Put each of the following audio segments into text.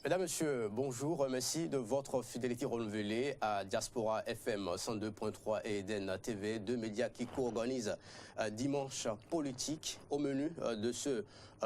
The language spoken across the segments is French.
Mesdames, Messieurs, bonjour. Merci de votre fidélité renouvelée à Diaspora FM 102.3 et Eden TV, deux médias qui co-organisent Dimanche politique. Au menu de ce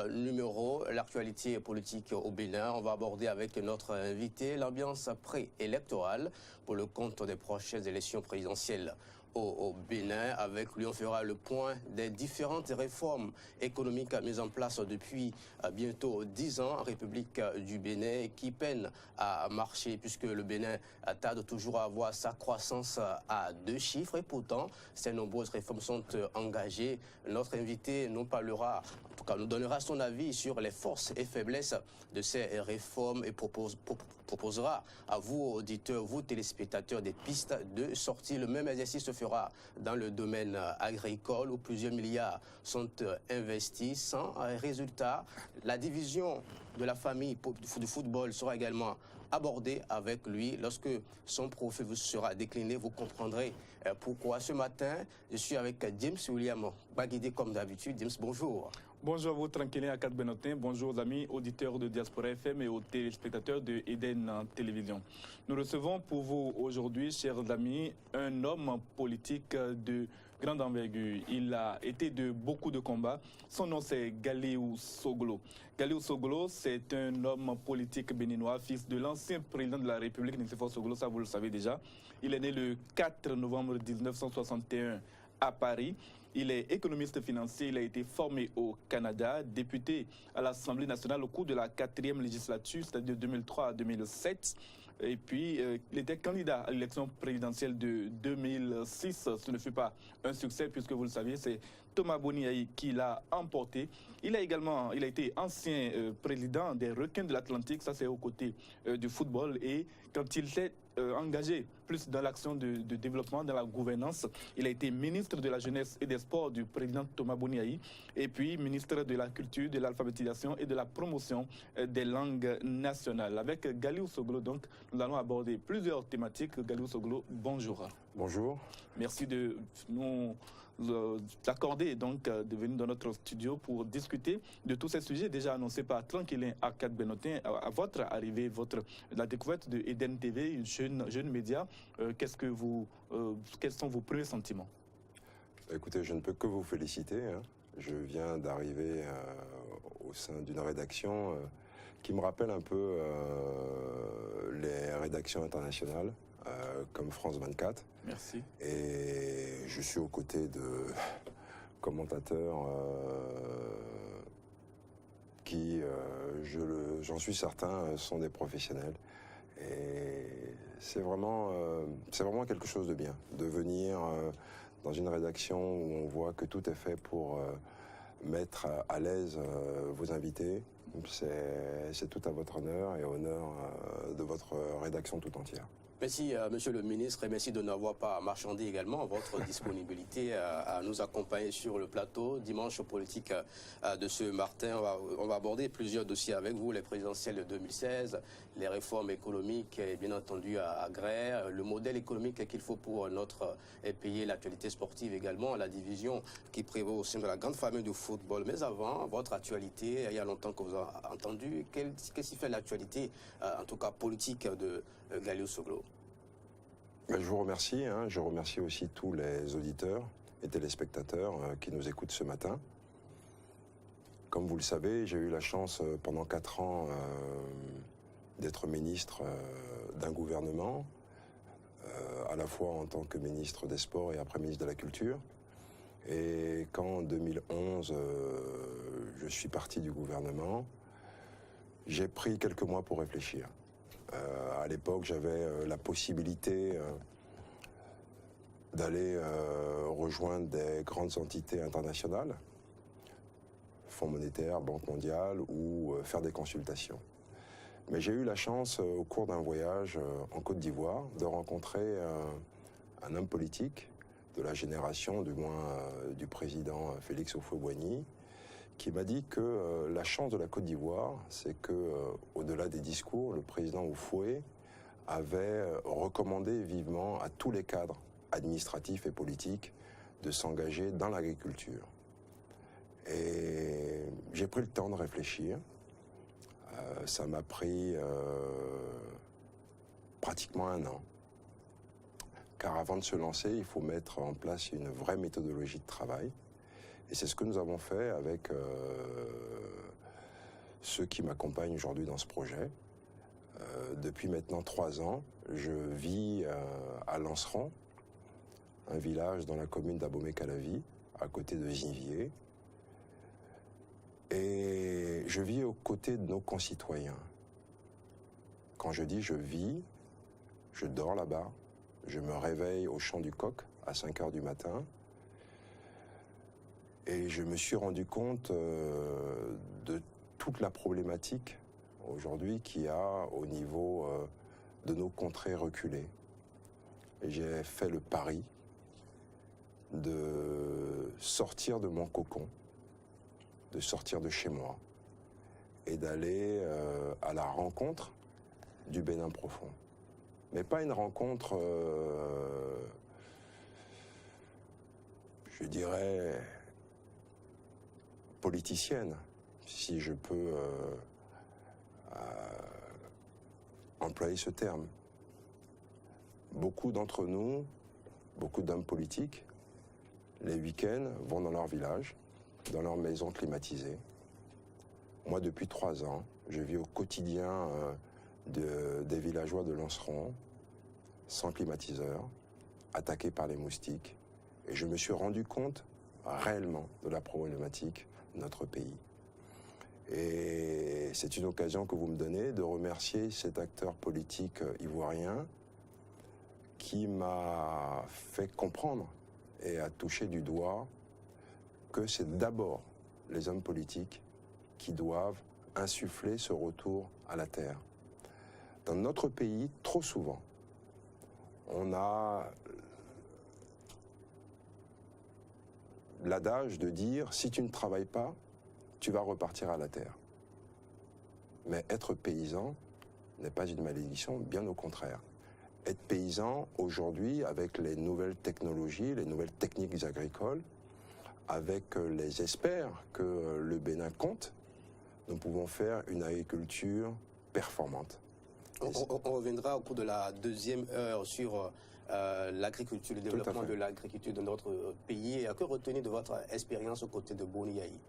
numéro, l'actualité politique au Bénin. On va aborder avec notre invité l'ambiance préélectorale pour le compte des prochaines élections présidentielles au Bénin. Avec lui, on fera le point des différentes réformes économiques mises en place depuis bientôt 10 ans en République du Bénin qui peinent à marcher puisque le Bénin tarde toujours à avoir sa croissance à 2 chiffres et pourtant ces nombreuses réformes sont engagées. Notre invité nous parlera, en tout cas nous donnera son avis sur les forces et faiblesses de ces réformes et proposera à vous auditeurs, vous téléspectateurs des pistes de sortie. Le même exercice se fera dans le domaine agricole où plusieurs milliards sont investis sans résultat. La division de la famille du football sera également abordée avec lui. Lorsque son profil vous sera décliné, vous comprendrez pourquoi. Ce matin, je suis avec James William Baguidé comme d'habitude. James, bonjour. Bonjour à vous, Tranquillin Akad Benotin. Bonjour aux amis auditeurs de Diaspora FM et aux téléspectateurs de Eden Télévision. Nous recevons pour vous aujourd'hui, chers amis, un homme politique de grande envergure. Il a été de beaucoup de combats. Son nom, c'est Galiou Soglo. Galiou Soglo, c'est un homme politique béninois, fils de l'ancien président de la République, Nicéphore Soglo, ça vous le savez déjà. Il est né le 4 novembre 1961 à Paris. Il est économiste financier, il a été formé au Canada, député à l'Assemblée nationale au cours de la 4e législature, c'est-à-dire 2003 à 2007. Et puis, il était candidat à l'élection présidentielle de 2006. Ce ne fut pas un succès puisque, vous le savez, c'est Thomas Boniaï qui l'a emporté. Il a été ancien président des Requins de l'Atlantique, ça c'est aux côtés du football. Et quand il s'est engagé plus dans l'action de développement, dans la gouvernance, il a été ministre de la Jeunesse et des Sports du président Thomas Boniaï et puis ministre de la Culture, de l'Alphabétisation et de la Promotion des langues nationales. Avec Galiou Soglo, donc, nous allons aborder plusieurs thématiques. Galiou Soglo, bonjour. Bonjour. Merci de nous accorder donc de venir dans notre studio pour discuter de tous ces sujets déjà annoncés par Tranquillin Akad Benotin à votre arrivée, la découverte de Eden TV, une jeune média. Quels sont vos premiers sentiments? Écoutez, je ne peux que vous féliciter. Je viens d'arriver au sein d'une rédaction qui me rappelle un peu les rédactions internationales. Comme France 24. Merci. Et je suis aux côtés de commentateurs qui, j'en suis certain, sont des professionnels. Et c'est vraiment quelque chose de bien, de venir dans une rédaction où on voit que tout est fait pour mettre à l'aise vos invités. C'est tout à votre honneur et honneur de votre rédaction tout entière. Merci, Monsieur le ministre, et merci de n'avoir pas marchandé également votre disponibilité à nous accompagner sur le plateau. Dimanche politique de ce matin, on va aborder plusieurs dossiers avec vous, les présidentielles de 2016, les réformes économiques et bien entendu agraires, le modèle économique qu'il faut pour notre pays, l'actualité sportive également, la division qui prévaut au sein de la grande famille du football. Mais avant, votre actualité, il y a longtemps que vous avez entendu, qu'est-ce qui fait l'actualité, en tout cas politique, de Galiou Soglo? Je vous remercie. Je remercie aussi tous les auditeurs et téléspectateurs qui nous écoutent ce matin. Comme vous le savez, j'ai eu la chance pendant 4 ans d'être ministre d'un gouvernement, à la fois en tant que ministre des Sports et après ministre de la Culture. Et quand en 2011, je suis parti du gouvernement, j'ai pris quelques mois pour réfléchir. À l'époque, j'avais la possibilité d'aller rejoindre des grandes entités internationales, Fonds monétaire, Banque mondiale, ou faire des consultations. Mais j'ai eu la chance, au cours d'un voyage en Côte d'Ivoire, de rencontrer un homme politique de la génération, du moins du président Félix Houphouët-Boigny, qui m'a dit que la chance de la Côte d'Ivoire, c'est que, au-delà des discours, le président Houphouët avait recommandé vivement à tous les cadres administratifs et politiques de s'engager dans l'agriculture. Et j'ai pris le temps de réfléchir. Ça m'a pris pratiquement 1 an. Car avant de se lancer, il faut mettre en place une vraie méthodologie de travail. Et c'est ce que nous avons fait avec ceux qui m'accompagnent aujourd'hui dans ce projet. Depuis maintenant 3 ans, je vis à Lanceran, un village dans la commune d'Abomey-Calavi, à côté de Zinviers. Et je vis aux côtés de nos concitoyens. Quand je dis je vis, je dors là-bas, je me réveille au chant du coq à 5 heures du matin et je me suis rendu compte de toute la problématique aujourd'hui qu'il y a au niveau de nos contrées reculées. Et j'ai fait le pari de sortir de mon cocon, de sortir de chez moi et d'aller à la rencontre du Bénin profond. Mais pas une rencontre, je dirais, politicienne, si je peux employer ce terme. Beaucoup d'entre nous, beaucoup d'hommes politiques, les week-ends vont dans leur village, dans leur maison climatisée. Moi, depuis 3 ans, je vis au quotidien des villageois de Lanceran, sans climatiseur, attaqués par les moustiques. Et je me suis rendu compte réellement de la problématique de notre pays. Et c'est une occasion que vous me donnez de remercier cet acteur politique ivoirien qui m'a fait comprendre et a touché du doigt que c'est d'abord les hommes politiques qui doivent insuffler ce retour à la terre. Dans notre pays, trop souvent, on a l'adage de dire « si tu ne travailles pas, tu vas repartir à la terre ». Mais être paysan n'est pas une malédiction, bien au contraire. Être paysan, aujourd'hui, avec les nouvelles technologies, les nouvelles techniques agricoles, avec les experts que le Bénin compte, nous pouvons faire une agriculture performante. On reviendra au cours de la deuxième heure sur l'agriculture, le développement de l'agriculture dans notre pays. Et que retenir de votre expérience aux côtés de Boni Yahi?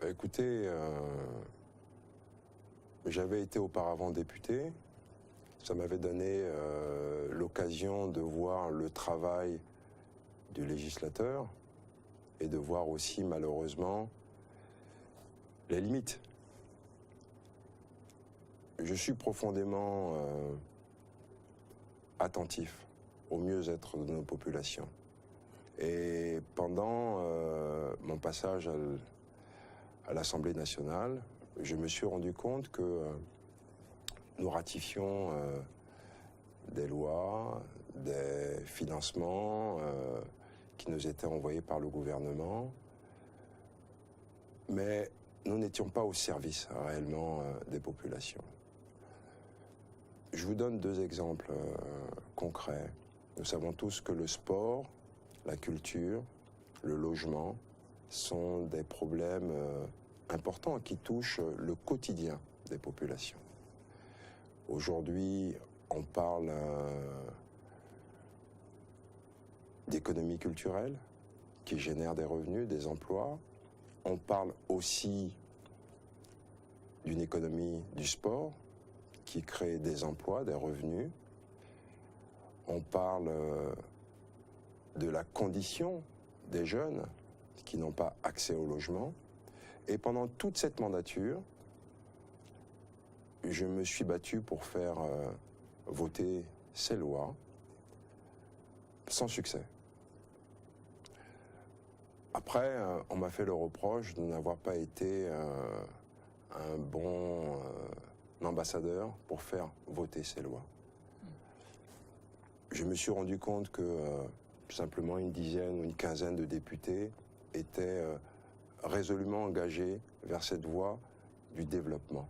Écoutez, j'avais été auparavant député. Ça m'avait donné l'occasion de voir le travail du législateur et de voir aussi malheureusement les limites. Je suis profondément attentif au mieux-être de nos populations. Et pendant mon passage à l'Assemblée nationale, je me suis rendu compte que nous ratifions des lois, des financements qui nous étaient envoyés par le gouvernement, mais nous n'étions pas au service réellement des populations. Je vous donne 2 exemples concrets. Nous savons tous que le sport, la culture, le logement sont des problèmes importants qui touchent le quotidien des populations. Aujourd'hui, on parle d'économie culturelle qui génère des revenus, des emplois. On parle aussi d'une économie du sport qui crée des emplois, des revenus. On parle de la condition des jeunes qui n'ont pas accès au logement. Et pendant toute cette mandature, je me suis battu pour faire voter ces lois sans succès. Après, on m'a fait le reproche de n'avoir pas été un bon ambassadeur pour faire voter ces lois. Je me suis rendu compte que simplement une dizaine ou une quinzaine de députés étaient résolument engagés vers cette voie du développement.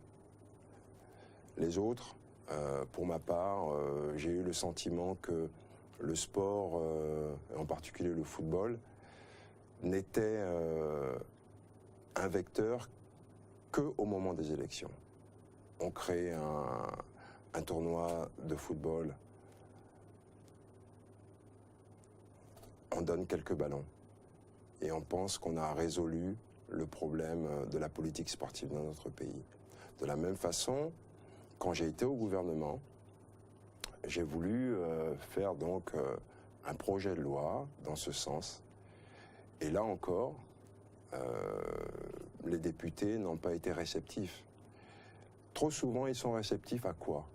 Les autres, pour ma part, j'ai eu le sentiment que le sport, en particulier le football, n'était un vecteur qu'au moment des élections. On crée un tournoi de football, on donne quelques ballons et on pense qu'on a résolu le problème de la politique sportive dans notre pays. De la même façon, quand j'ai été au gouvernement, j'ai voulu faire donc un projet de loi dans ce sens. Et là encore, les députés n'ont pas été réceptifs. Trop souvent, ils sont réceptifs à quoi?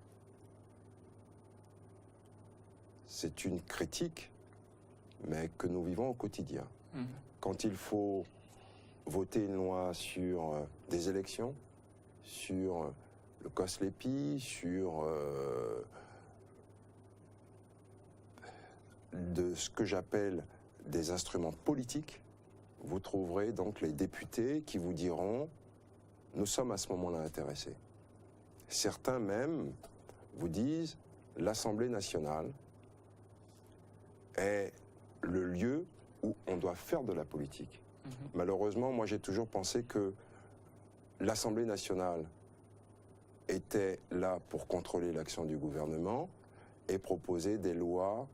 C'est une critique, mais que nous vivons au quotidien. Quand il faut voter une loi sur des élections, sur le COSLEPI, sur de ce que j'appelle des instruments politiques, vous trouverez donc les députés qui vous diront « nous sommes à ce moment-là intéressés ». Certains même vous disent « l'Assemblée nationale est le lieu où on doit faire de la politique ». Malheureusement, moi j'ai toujours pensé que l'Assemblée nationale était là pour contrôler l'action du gouvernement et proposer des lois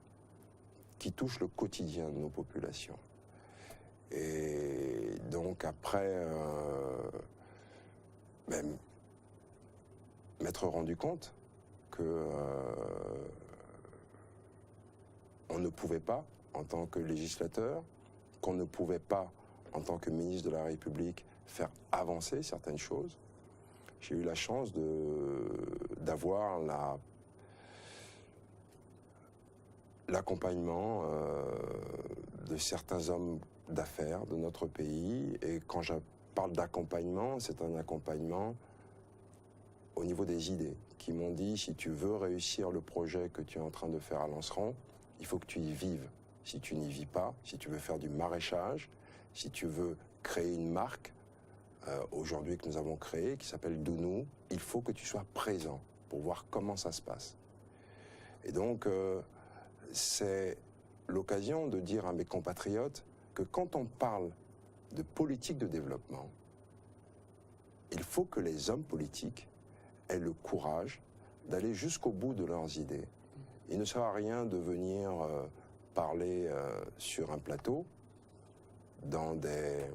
qui touchent le quotidien de nos populations. Et donc après m'être rendu compte que on ne pouvait pas, en tant que législateur, qu'on ne pouvait pas, en tant que ministre de la République, faire avancer certaines choses. J'ai eu la chance d'avoir l'accompagnement de certains hommes d'affaires de notre pays. Et quand je parle d'accompagnement, c'est un accompagnement au niveau des idées, qui m'ont dit, si tu veux réussir le projet que tu es en train de faire à Lanceron, il faut que tu y vives. Si tu n'y vis pas, si tu veux faire du maraîchage, si tu veux créer une marque, aujourd'hui que nous avons créée, qui s'appelle Dounou, il faut que tu sois présent pour voir comment ça se passe. Et donc, c'est l'occasion de dire à mes compatriotes que quand on parle de politique de développement, il faut que les hommes politiques aient le courage d'aller jusqu'au bout de leurs idées. Il ne sert à rien de venir parler sur un plateau, dans des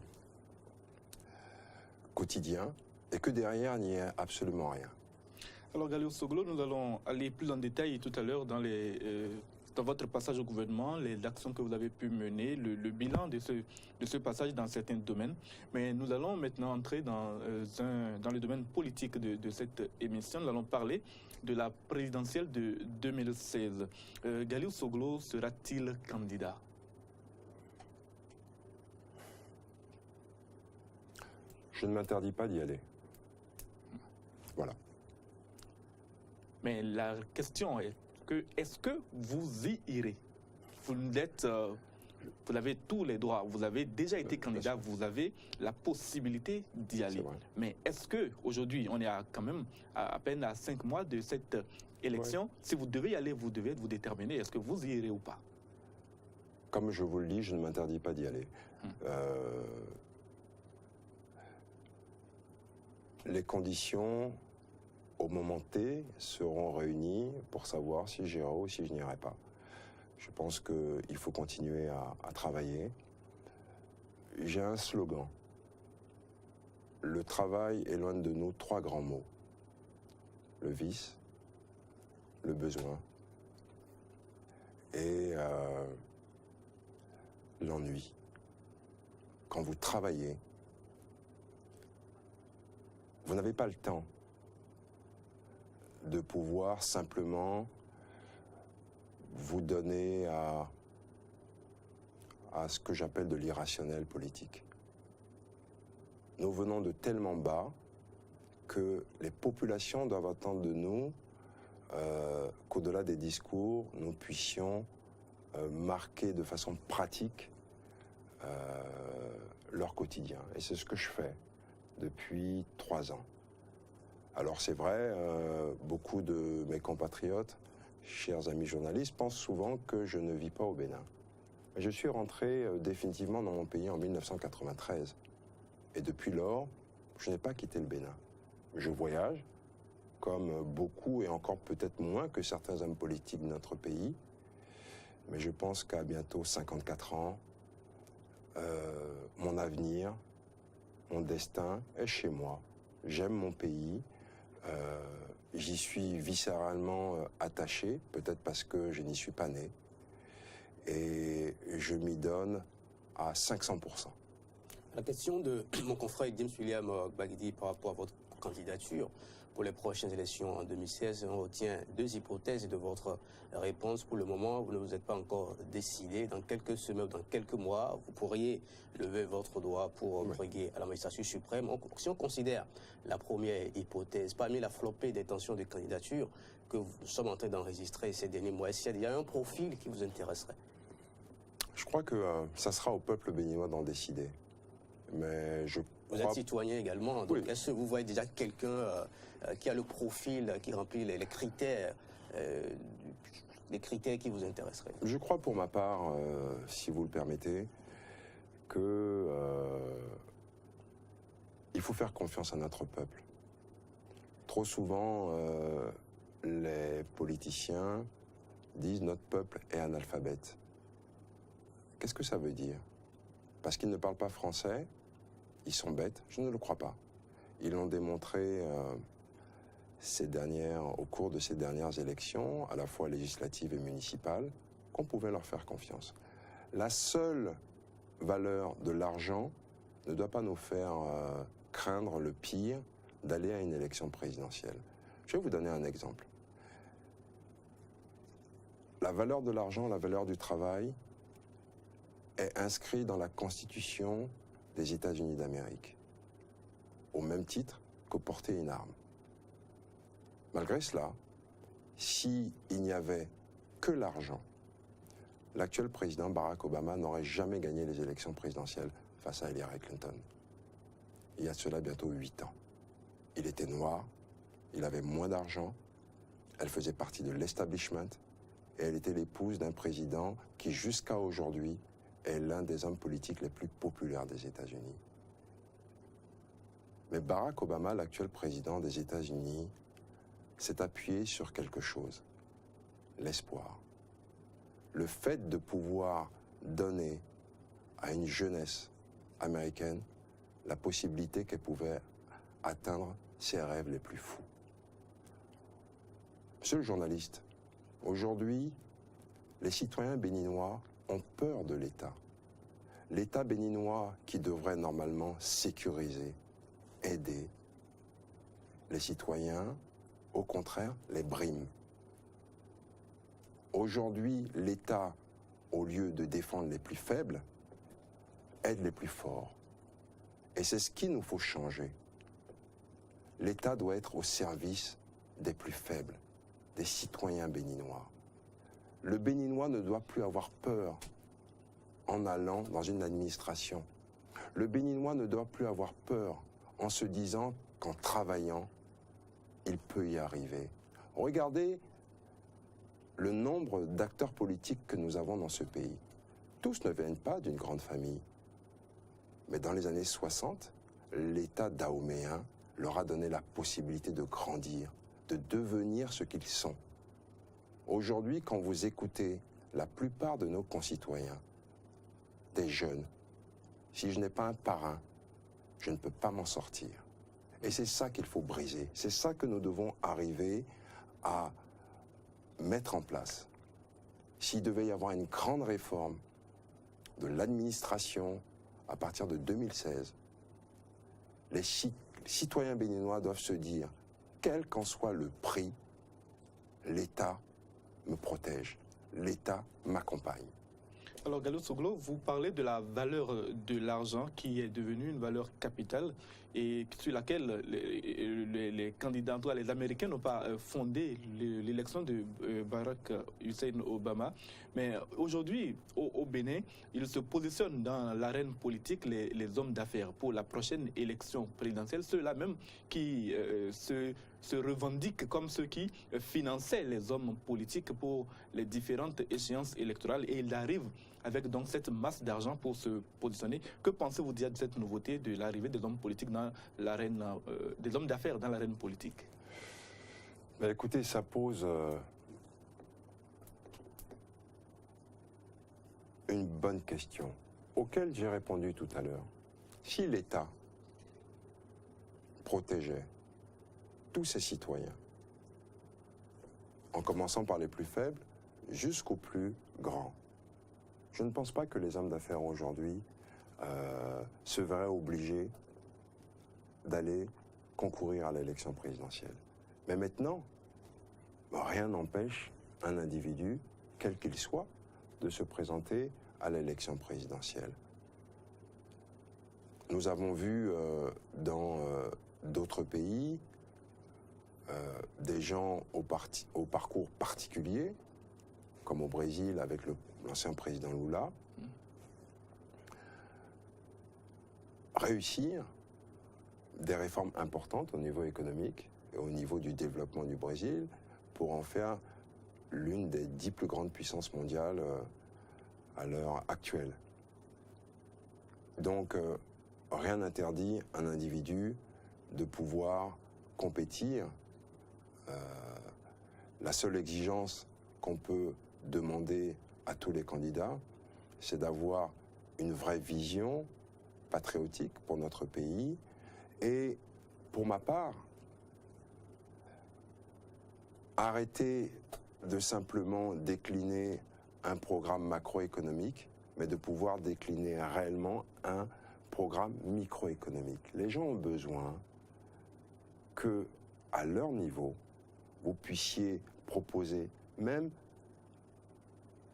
quotidiens, et que derrière, il n'y ait absolument rien. Alors, Galio Soglo, nous allons aller plus en détail tout à l'heure dans votre passage au gouvernement, les actions que vous avez pu mener, le bilan de ce passage dans certains domaines. Mais nous allons maintenant entrer dans le domaine politique de cette émission. Nous allons parler de la présidentielle de 2016. Galio Soglo sera-t-il candidat? Je ne m'interdis pas d'y aller. Voilà. Mais la question est est-ce que vous y irez? Vous avez tous les droits, vous avez déjà été candidat, vous avez la possibilité d'y aller. Mais est-ce que aujourd'hui, on est quand même à peine à 5 mois de cette élection, si vous devez y aller, vous devez vous déterminer, est-ce que vous y irez ou pas? Comme je vous le dis, je ne m'interdis pas d'y aller. Les conditions, au moment T, seront réunies pour savoir si j'irai ou si je n'irai pas. Je pense qu'il faut continuer à travailler. J'ai un slogan. Le travail éloigne de nous 3 grands mots. Le vice, le besoin et l'ennui. Quand vous travaillez, vous n'avez pas le temps de pouvoir simplement vous donner à ce que j'appelle de l'irrationnel politique. Nous venons de tellement bas que les populations doivent attendre de nous qu'au-delà des discours, nous puissions marquer de façon pratique leur quotidien. Et c'est ce que je fais depuis 3 ans. Alors c'est vrai, beaucoup de mes compatriotes, chers amis journalistes, pensent souvent que je ne vis pas au Bénin. Je suis rentré définitivement dans mon pays en 1993. Et depuis lors, je n'ai pas quitté le Bénin. Je voyage, comme beaucoup et encore peut-être moins que certains hommes politiques de notre pays. Mais je pense qu'à bientôt 54 ans, mon avenir, mon destin est chez moi. J'aime mon pays. J'y suis viscéralement attaché, peut-être parce que je n'y suis pas né. Et je m'y donne à 500%. La question de mon confrère James William Gbagidi par rapport à votre candidature pour les prochaines élections en 2016, on retient deux hypothèses de votre réponse. Pour le moment, vous ne vous êtes pas encore décidé. Dans quelques semaines, dans quelques mois, vous pourriez lever votre doigt pour briguer à la magistrature suprême. Si on considère la première hypothèse, parmi la flopée des tensions de candidature que nous sommes en train d'enregistrer ces derniers mois, est-ce qu'il y a un profil qui vous intéresserait? Je crois que ça sera au peuple béninois d'en décider. Mais vous êtes citoyen également, donc est-ce que vous voyez déjà quelqu'un qui a le profil, qui remplit les critères qui vous intéresseraient? Je crois pour ma part, si vous le permettez, que il faut faire confiance à notre peuple. Trop souvent, les politiciens disent notre peuple est analphabète. Qu'est-ce que ça veut dire? Parce qu'ils ne parlent pas français, ils sont bêtes? Je ne le crois pas. Ils l'ont démontré au cours de ces dernières élections, à la fois législatives et municipales, qu'on pouvait leur faire confiance. La seule valeur de l'argent ne doit pas nous faire craindre le pire d'aller à une élection présidentielle. Je vais vous donner un exemple. La valeur de l'argent, la valeur du travail est inscrite dans la Constitution des États-Unis d'Amérique, au même titre que porter une arme. Malgré cela, s'il n'y avait que l'argent, l'actuel président Barack Obama n'aurait jamais gagné les élections présidentielles face à Hillary Clinton. Il y a de cela bientôt 8 ans. Il était noir, il avait moins d'argent, elle faisait partie de l'establishment et elle était l'épouse d'un président qui, jusqu'à aujourd'hui, est l'un des hommes politiques les plus populaires des États-Unis. Mais Barack Obama, l'actuel président des États-Unis, s'est appuyé sur quelque chose, l'espoir. Le fait de pouvoir donner à une jeunesse américaine la possibilité qu'elle pouvait atteindre ses rêves les plus fous. Monsieur le journaliste, aujourd'hui, les citoyens béninois ont peur de l'État. L'État béninois qui devrait normalement sécuriser, aider, les citoyens, au contraire, les brime. Aujourd'hui, l'État, au lieu de défendre les plus faibles, aide les plus forts. Et c'est ce qu'il nous faut changer. L'État doit être au service des plus faibles, des citoyens béninois. Le Béninois ne doit plus avoir peur en allant dans une administration. Le Béninois ne doit plus avoir peur en se disant qu'en travaillant, il peut y arriver. Regardez le nombre d'acteurs politiques que nous avons dans ce pays. Tous ne viennent pas d'une grande famille. Mais dans les années 60, l'État dahoméen leur a donné la possibilité de grandir, de devenir ce qu'ils sont. Aujourd'hui, quand vous écoutez la plupart de nos concitoyens, des jeunes, si je n'ai pas un parrain, je ne peux pas m'en sortir. Et c'est ça qu'il faut briser. C'est ça que nous devons arriver à mettre en place. S'il devait y avoir une grande réforme de l'administration à partir de 2016, les citoyens béninois doivent se dire, quel qu'en soit le prix, l'État me protège, l'État m'accompagne. Alors Gallo Soglo, vous parlez de la valeur de l'argent qui est devenue une valeur capitale et sur laquelle les candidats, en tout cas les Américains, n'ont pas fondé l'élection de Barack Hussein Obama. Mais aujourd'hui, au Bénin, ils se positionnent dans l'arène politique, les hommes d'affaires, pour la prochaine élection présidentielle. Ceux-là même qui se se revendiquent comme ceux qui finançaient les hommes politiques pour les différentes échéances électorales et ils arrivent avec donc cette masse d'argent pour se positionner. Que pensez-vous dire de cette nouveauté de l'arrivée des hommes politiques dans l'arène, des hommes d'affaires dans l'arène politique? Ben écoutez, ça pose une bonne question, auquel j'ai répondu tout à l'heure. Si l'État protégeait tous ses citoyens, en commençant par les plus faibles jusqu'aux plus grands, je ne pense pas que les hommes d'affaires aujourd'hui se verraient obligés d'aller concourir à l'élection présidentielle. Mais maintenant, rien n'empêche un individu, quel qu'il soit, de se présenter à l'élection présidentielle. Nous avons vu dans d'autres pays des gens au parcours particulier, comme au Brésil avec l'ancien président Lula, réussir des réformes importantes au niveau économique et au niveau du développement du Brésil pour en faire l'une des 10 plus grandes puissances mondiales à l'heure actuelle. Donc, rien n'interdit à un individu de pouvoir compétir. La seule exigence qu'on peut demander à tous les candidats, c'est d'avoir une vraie vision patriotique pour notre pays. Et pour ma part, arrêter de simplement décliner un programme macroéconomique, mais de pouvoir décliner réellement un programme microéconomique. Les gens ont besoin que, à leur niveau, vous puissiez proposer même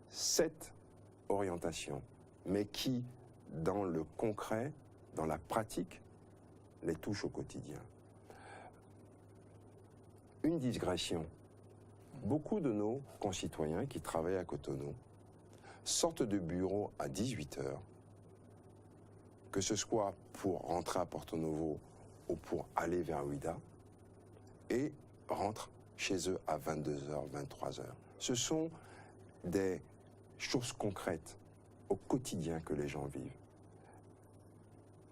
cette orientation, mais qui, dans le concret, dans la pratique, les touche au quotidien. Une digression. Beaucoup de nos concitoyens qui travaillent à Cotonou sortent du bureau à 18h, que ce soit pour rentrer à Porto Novo ou pour aller vers Ouida, et rentrent chez eux à 22h, 23h. Ce sont des choses concrètes au quotidien que les gens vivent.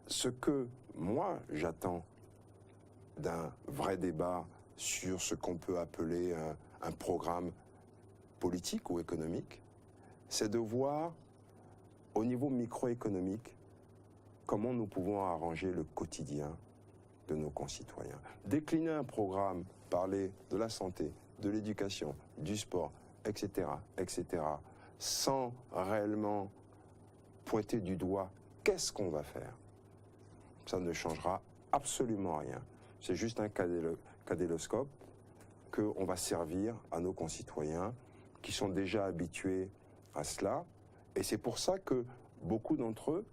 Ce que moi j'attends d'un vrai débat sur ce qu'on peut appeler un programme politique ou économique, c'est de voir au niveau microéconomique comment nous pouvons arranger le quotidien de nos concitoyens. Décliner un programme, parler de la santé, de l'éducation, du sport, etc., etc., sans réellement pointer du doigt qu'est-ce qu'on va faire, ça ne changera absolument rien. C'est juste un cadéloscope qu'on va servir à nos concitoyens qui sont déjà habitués à cela. Et c'est pour ça que beaucoup d'entre eux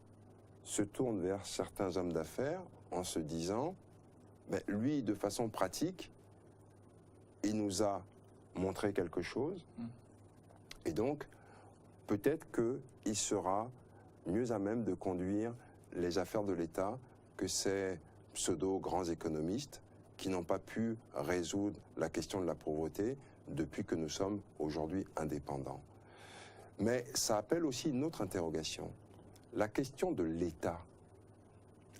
se tournent vers certains hommes d'affaires en se disant « lui, de façon pratique, il nous a montré quelque chose et donc peut-être qu'il sera mieux à même de conduire les affaires de l'État que ces pseudo-grands économistes qui n'ont pas pu résoudre la question de la pauvreté depuis que nous sommes aujourd'hui indépendants. » Mais ça appelle aussi une autre interrogation, la question de l'État,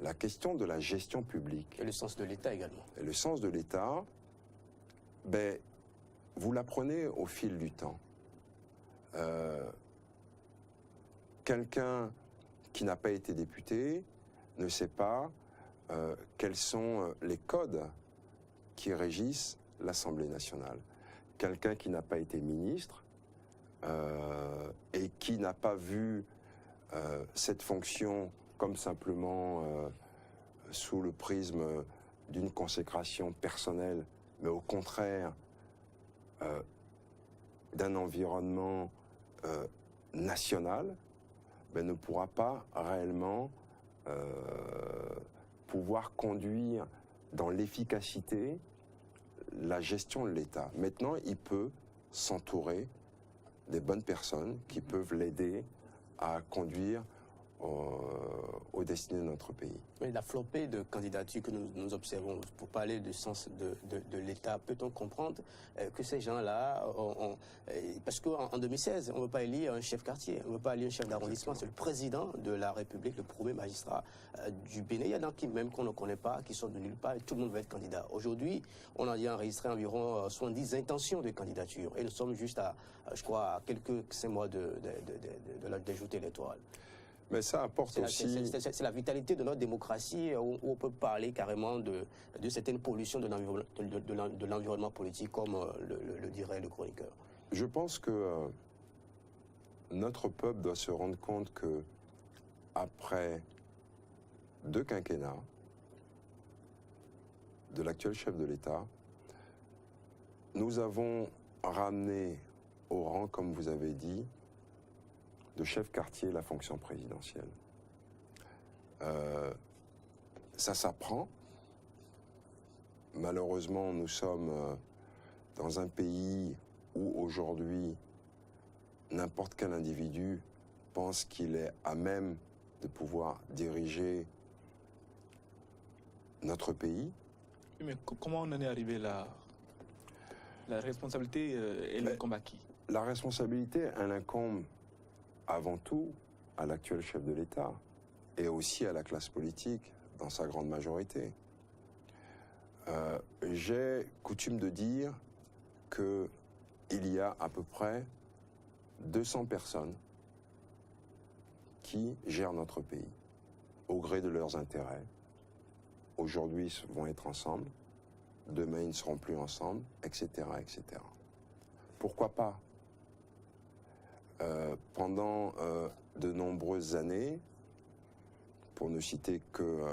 la question de la gestion publique. Et le sens de l'État également. Et le sens de l'État, vous l'apprenez au fil du temps. Quelqu'un qui n'a pas été député ne sait pas quels sont les codes qui régissent l'Assemblée nationale. Quelqu'un qui n'a pas été ministre et qui n'a pas vu cette fonction comme simplement sous le prisme d'une consécration personnelle, mais au contraire d'un environnement national, ne pourra pas réellement pouvoir conduire dans l'efficacité la gestion de l'État. Maintenant, il peut s'entourer des bonnes personnes qui peuvent l'aider à conduire aux destinées de notre pays. Mais la flopée de candidatures que nous observons, pour parler du sens de l'État, peut-on comprendre que ces gens-là, parce qu'en 2016, on ne veut pas élire un chef quartier, on ne veut pas élire un chef d'arrondissement, c'est le président de la République, le premier magistrat du Bénin. Il y en a qui, même qu'on ne connaît pas, qui sont de nulle part, et tout le monde veut être candidat. Aujourd'hui, on a enregistré environ 70 intentions de candidature, et nous sommes juste à, je crois, à quelques 5 mois de la joute électorale. Mais ça apporte aussi... C'est la vitalité de notre démocratie où on peut parler carrément de certaines pollutions de l'environnement politique, comme le dirait le chroniqueur. Je pense que notre peuple doit se rendre compte que après 2 quinquennats de l'actuel chef de l'État, nous avons ramené au rang, comme vous avez dit, de chef quartier la fonction présidentielle. Ça s'apprend. Malheureusement, nous sommes dans un pays où aujourd'hui, n'importe quel individu pense qu'il est à même de pouvoir diriger notre pays. Mais comment on en est arrivé là? La responsabilité, elle incombe à qui? La responsabilité, elle incombe avant tout à l'actuel chef de l'État et aussi à la classe politique dans sa grande majorité. J'ai coutume de dire qu'il y a à peu près 200 personnes qui gèrent notre pays au gré de leurs intérêts. Aujourd'hui, ils vont être ensemble, demain, ils ne seront plus ensemble, etc., etc. Pourquoi pas? Pendant de nombreuses années, pour ne citer que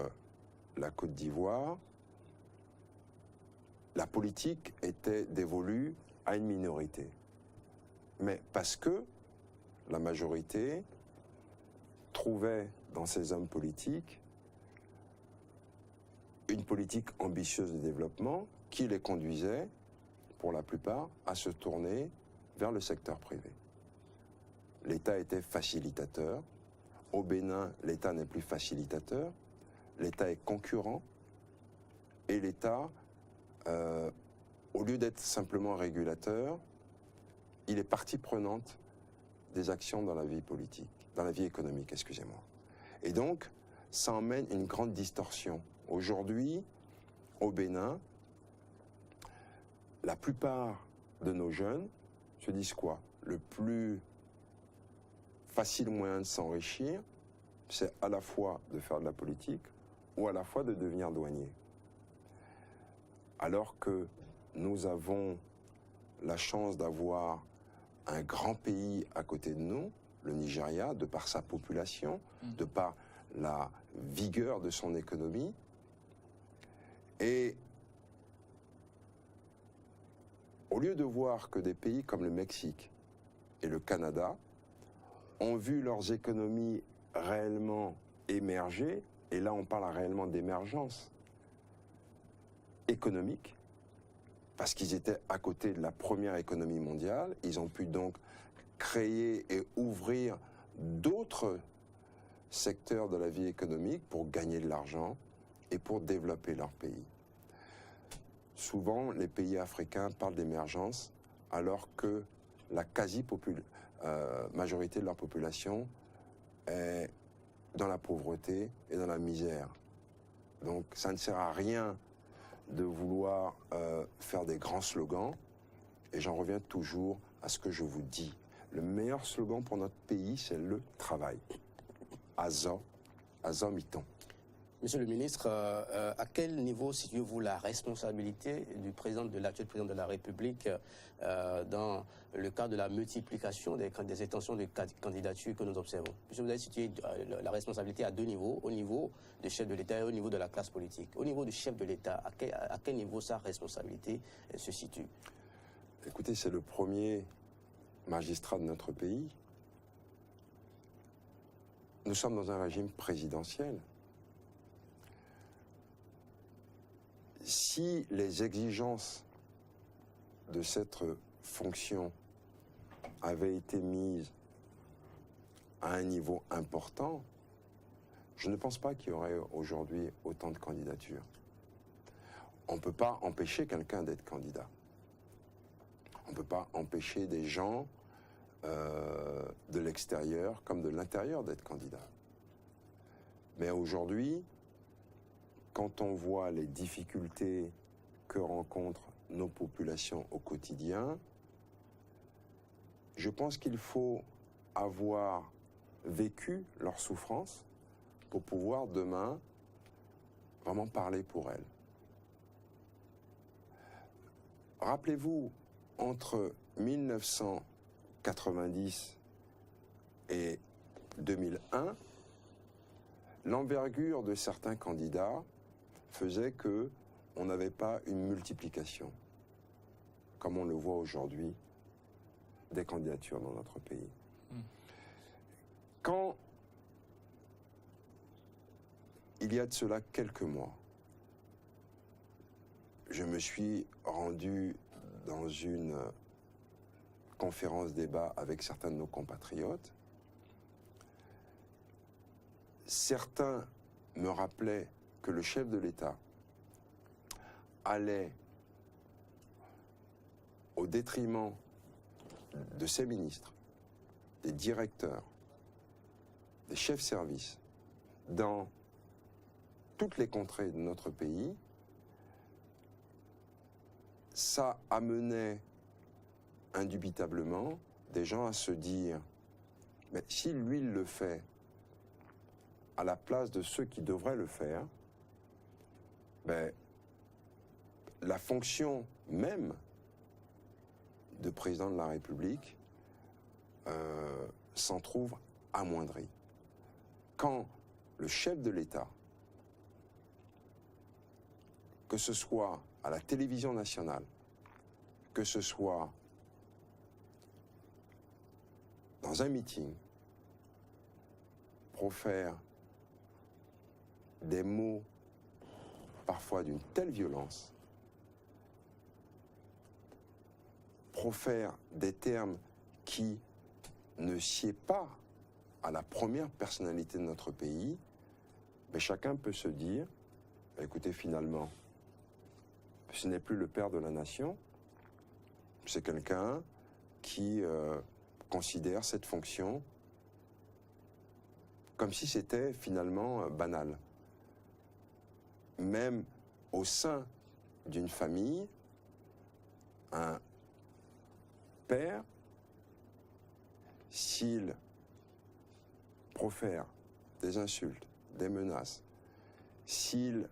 la Côte d'Ivoire, la politique était dévolue à une minorité. Mais parce que la majorité trouvait dans ces hommes politiques une politique ambitieuse de développement qui les conduisait, pour la plupart, à se tourner vers le secteur privé. L'État était facilitateur. Au Bénin, l'État n'est plus facilitateur. L'État est concurrent. Et l'État, au lieu d'être simplement régulateur, il est partie prenante des actions dans la vie politique, dans la vie économique, excusez-moi. Et donc, ça emmène une grande distorsion. Aujourd'hui, au Bénin, la plupart de nos jeunes se disent quoi? Le plus facile moyen de s'enrichir, c'est à la fois de faire de la politique ou à la fois de devenir douanier. Alors que nous avons la chance d'avoir un grand pays à côté de nous, le Nigeria, de par sa population, de par la vigueur de son économie. Et au lieu de voir que des pays comme le Mexique et le Canada ont vu leurs économies réellement émerger, et là on parle réellement d'émergence économique, parce qu'ils étaient à côté de la première économie mondiale, ils ont pu donc créer et ouvrir d'autres secteurs de la vie économique pour gagner de l'argent et pour développer leur pays. Souvent, les pays africains parlent d'émergence alors que la quasi-majorité de leur population est dans la pauvreté et dans la misère. Donc ça ne sert à rien de vouloir faire des grands slogans, et j'en reviens toujours à ce que je vous dis. Le meilleur slogan pour notre pays, c'est le travail. Azo miton. Monsieur le ministre, à quel niveau situez-vous la responsabilité du l'actuel président de la République dans le cadre de la multiplication des extensions de candidatures que nous observons? Puisque vous avez situé la responsabilité à 2 niveaux, au niveau du chef de l'État et au niveau de la classe politique. Au niveau du chef de l'État, à quel niveau sa responsabilité se situe? Écoutez, c'est le premier magistrat de notre pays. Nous sommes dans un régime présidentiel. Si les exigences de cette fonction avaient été mises à un niveau important, Je ne pense pas qu'il y aurait aujourd'hui autant de candidatures. On ne peut pas empêcher quelqu'un d'être candidat. On ne peut pas empêcher des gens de l'extérieur comme de l'intérieur d'être candidat. Mais aujourd'hui, quand on voit les difficultés que rencontrent nos populations au quotidien, je pense qu'il faut avoir vécu leur souffrance pour pouvoir demain vraiment parler pour elles. Rappelez-vous, entre 1990 et 2001, l'envergure de certains candidats faisait qu'on n'avait pas une multiplication, comme on le voit aujourd'hui, des candidatures dans notre pays. Quand, il y a de cela quelques mois, je me suis rendu dans une conférence débat avec certains de nos compatriotes, certains me rappelaient que le chef de l'État allait au détriment de ses ministres, des directeurs, des chefs services, dans toutes les contrées de notre pays. Ça amenait indubitablement des gens à se dire, mais si lui il le fait à la place de ceux qui devraient le faire, ben, la fonction même de président de la République s'en trouve amoindrie. Quand le chef de l'État, que ce soit à la télévision nationale, que ce soit dans un meeting, profère des mots parfois d'une telle violence, profère des termes qui ne sied pas à la première personnalité de notre pays, mais chacun peut se dire, écoutez, finalement, ce n'est plus le père de la nation, c'est quelqu'un qui considère cette fonction comme si c'était finalement banal. Même au sein d'une famille, un père, s'il profère des insultes, des menaces, s'il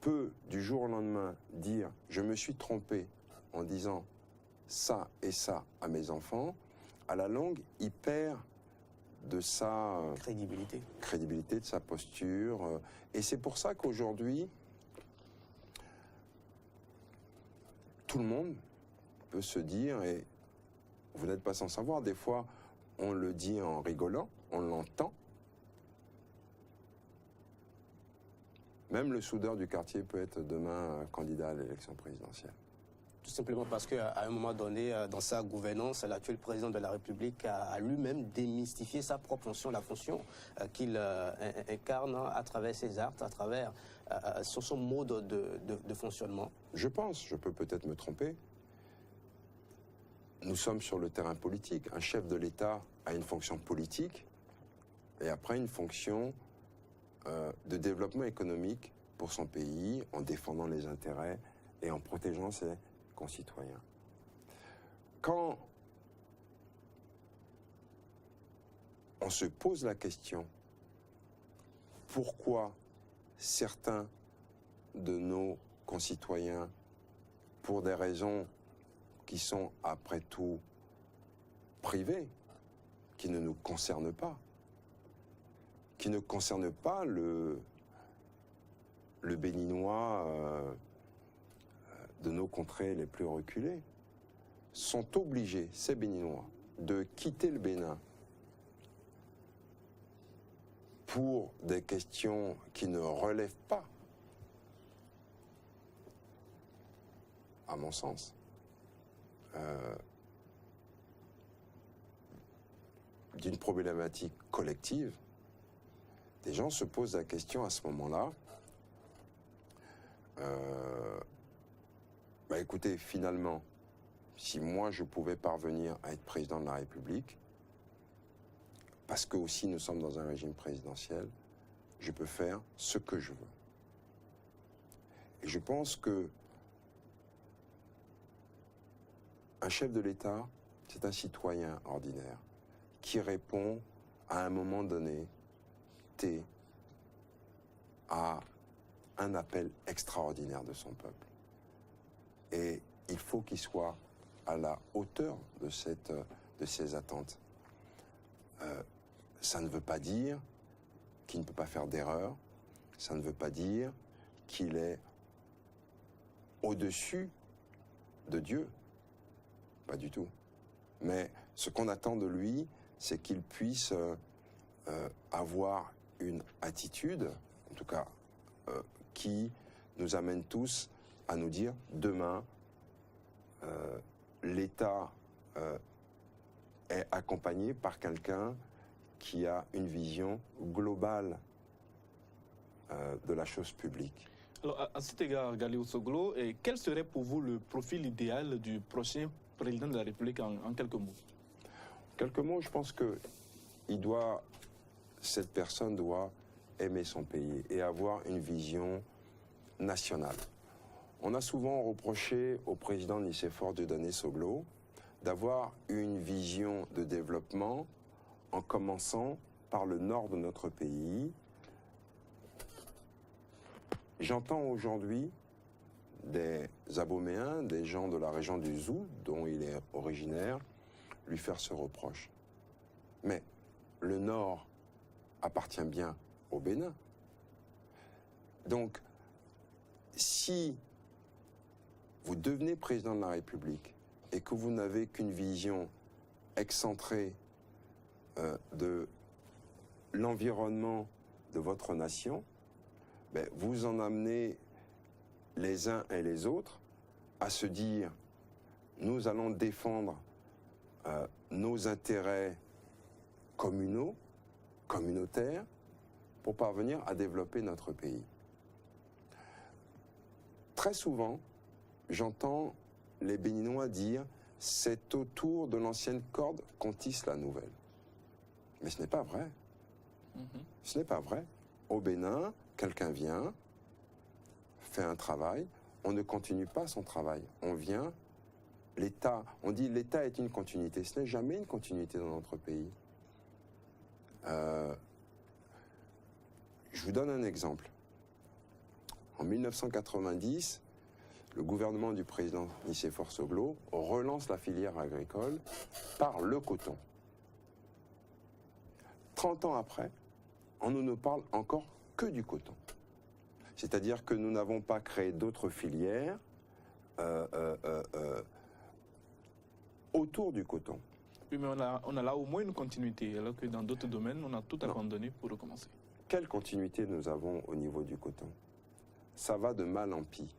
peut du jour au lendemain dire « je me suis trompé » en disant ça et ça à mes enfants, à la longue, il perd de sa crédibilité, de sa posture. Et c'est pour ça qu'aujourd'hui, tout le monde peut se dire, et vous n'êtes pas sans savoir, des fois on le dit en rigolant, on l'entend. Même le soudeur du quartier peut être demain candidat à l'élection présidentielle. Tout simplement parce qu'à un moment donné, dans sa gouvernance, l'actuel président de la République a lui-même démystifié sa propre fonction, la fonction qu'il incarne à travers ses actes, à travers son mode de fonctionnement. Je pense, je peux peut-être me tromper. Nous sommes sur le terrain politique. Un chef de l'État a une fonction politique et après une fonction de développement économique pour son pays, en défendant les intérêts et en protégeant ses concitoyens. Quand on se pose la question pourquoi certains de nos concitoyens, pour des raisons qui sont après tout privées, qui ne nous concernent pas, qui ne concernent pas le Béninois de nos contrées les plus reculées, sont obligés, ces Béninois, de quitter le Bénin pour des questions qui ne relèvent pas, à mon sens, d'une problématique collective, des gens se posent la question à ce moment-là, écoutez, finalement, si moi je pouvais parvenir à être président de la République, parce que aussi nous sommes dans un régime présidentiel, je peux faire ce que je veux. Et je pense que un chef de l'État, c'est un citoyen ordinaire qui répond à un moment donné à un appel extraordinaire de son peuple. Et il faut qu'il soit à la hauteur de ces attentes. Ça ne veut pas dire qu'il ne peut pas faire d'erreur, ça ne veut pas dire qu'il est au-dessus de Dieu. Pas du tout. Mais ce qu'on attend de lui, c'est qu'il puisse avoir une attitude, en tout cas, qui nous amène tous à nous dire, demain, l'État est accompagné par quelqu'un qui a une vision globale de la chose publique. Alors, à cet égard, Galileo Soglo, quel serait pour vous le profil idéal du prochain président de la République en quelques mots? En quelques mots, je pense que cette personne doit aimer son pays et avoir une vision nationale. On a souvent reproché au président Nicéphore Dieudonné Soglo d'avoir une vision de développement en commençant par le nord de notre pays. J'entends aujourd'hui des Aboméens, des gens de la région du Zou, dont il est originaire, lui faire ce reproche. Mais le nord appartient bien au Bénin. Donc, si vous devenez président de la République et que vous n'avez qu'une vision excentrée de l'environnement de votre nation, vous en amenez les uns et les autres à se dire « nous allons défendre nos intérêts communaux, communautaires, pour parvenir à développer notre pays ». Très souvent, j'entends les Béninois dire « c'est autour de l'ancienne corde qu'on tisse la nouvelle ». Mais ce n'est pas vrai. Ce n'est pas vrai. Au Bénin, quelqu'un vient, fait un travail, on ne continue pas son travail. On vient, l'État, on dit l'État est une continuité. Ce n'est jamais une continuité dans notre pays. Je vous donne un exemple. En 1990, le gouvernement du président Nicéphore Soglo relance la filière agricole par le coton. 30 ans après, on ne nous parle encore que du coton. C'est-à-dire que nous n'avons pas créé d'autres filières autour du coton. Oui, mais on a là au moins une continuité, alors que dans d'autres domaines, on a tout abandonné pour recommencer. Quelle continuité nous avons au niveau du coton? Ça va de mal en pis.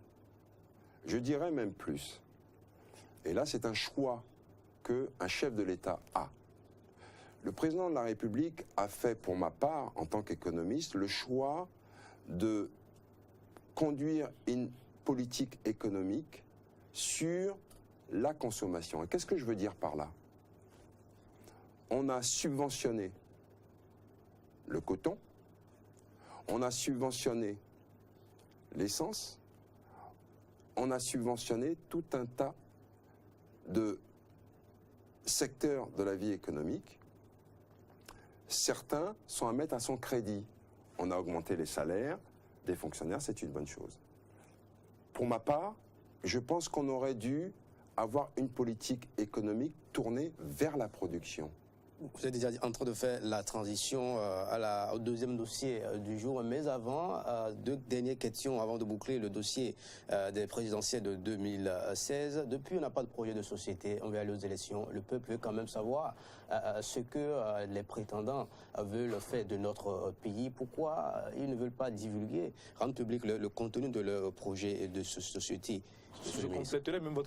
Je dirais même plus. Et là, c'est un choix qu'un chef de l'État a. Le président de la République a fait, pour ma part, en tant qu'économiste, le choix de conduire une politique économique sur la consommation. Et qu'est-ce que je veux dire par là? On a subventionné le coton, on a subventionné l'essence, on a subventionné tout un tas de secteurs de la vie économique. Certains sont à mettre à son crédit. On a augmenté les salaires des fonctionnaires, c'est une bonne chose. Pour ma part, je pense qu'on aurait dû avoir une politique économique tournée vers la production. Vous êtes déjà en train de faire la transition au deuxième dossier du jour. Mais avant, deux dernières questions avant de boucler le dossier des présidentielles de 2016. Depuis, on n'a pas de projet de société. On va aller aux élections. Le peuple veut quand même savoir ce que les prétendants veulent faire de notre pays. Pourquoi ils ne veulent pas divulguer, rendre public le contenu de leur projet de société? Je compléterai même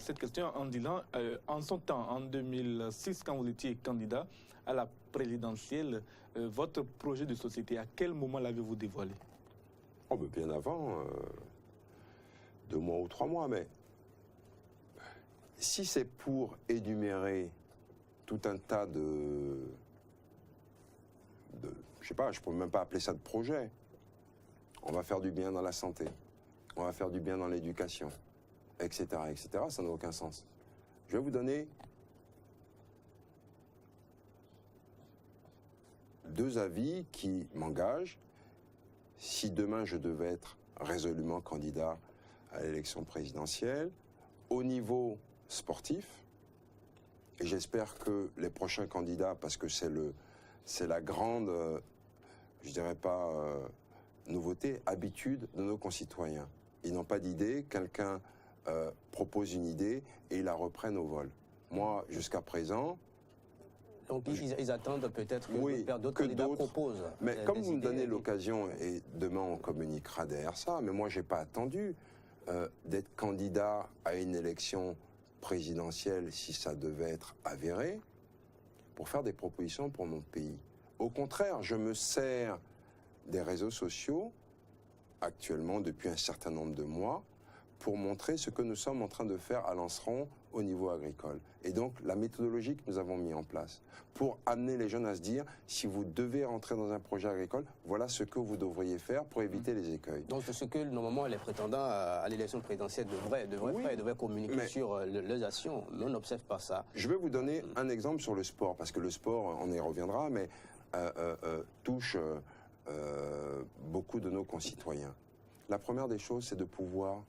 cette question en disant, en son temps, en 2006, quand vous étiez candidat à la présidentielle, votre projet de société, à quel moment l'avez-vous dévoilé? Oh, ben bien avant, 2 mois ou 3 mois, mais si c'est pour énumérer tout un tas je sais pas, je peux même pas appeler ça de projet. On va faire du bien dans la santé, on va faire du bien dans l'éducation, etc., etc., ça n'a aucun sens. Je vais vous donner 2 avis qui m'engagent. Si demain je devais être résolument candidat à l'élection présidentielle, au niveau sportif, et j'espère que les prochains candidats, parce que c'est la grande, je dirais pas nouveauté, habitude de nos concitoyens. Ils n'ont pas d'idée, quelqu'un propose une idée et ils la reprennent au vol. Moi, jusqu'à présent... Donc ils attendent peut-être que oui, d'autres candidats proposent. Mais comme vous me donnez l'occasion, et demain on communiquera derrière ça, mais moi j'ai pas attendu d'être candidat à une élection présidentielle si ça devait être avéré, pour faire des propositions pour mon pays. Au contraire, je me sers des réseaux sociaux, actuellement depuis un certain nombre de mois, pour montrer ce que nous sommes en train de faire à Lanceron au niveau agricole. Et donc, la méthodologie que nous avons mis en place pour amener les jeunes à se dire, si vous devez rentrer dans un projet agricole, voilà ce que vous devriez faire pour éviter les écueils. Donc, c'est ce que, normalement, les prétendants à l'élection présidentielle devraient faire, devraient communiquer sur leurs actions. Mais on n'observe pas ça. Je vais vous donner un exemple sur le sport, parce que le sport, on y reviendra, mais touche beaucoup de nos concitoyens. La première des choses, c'est de pouvoir,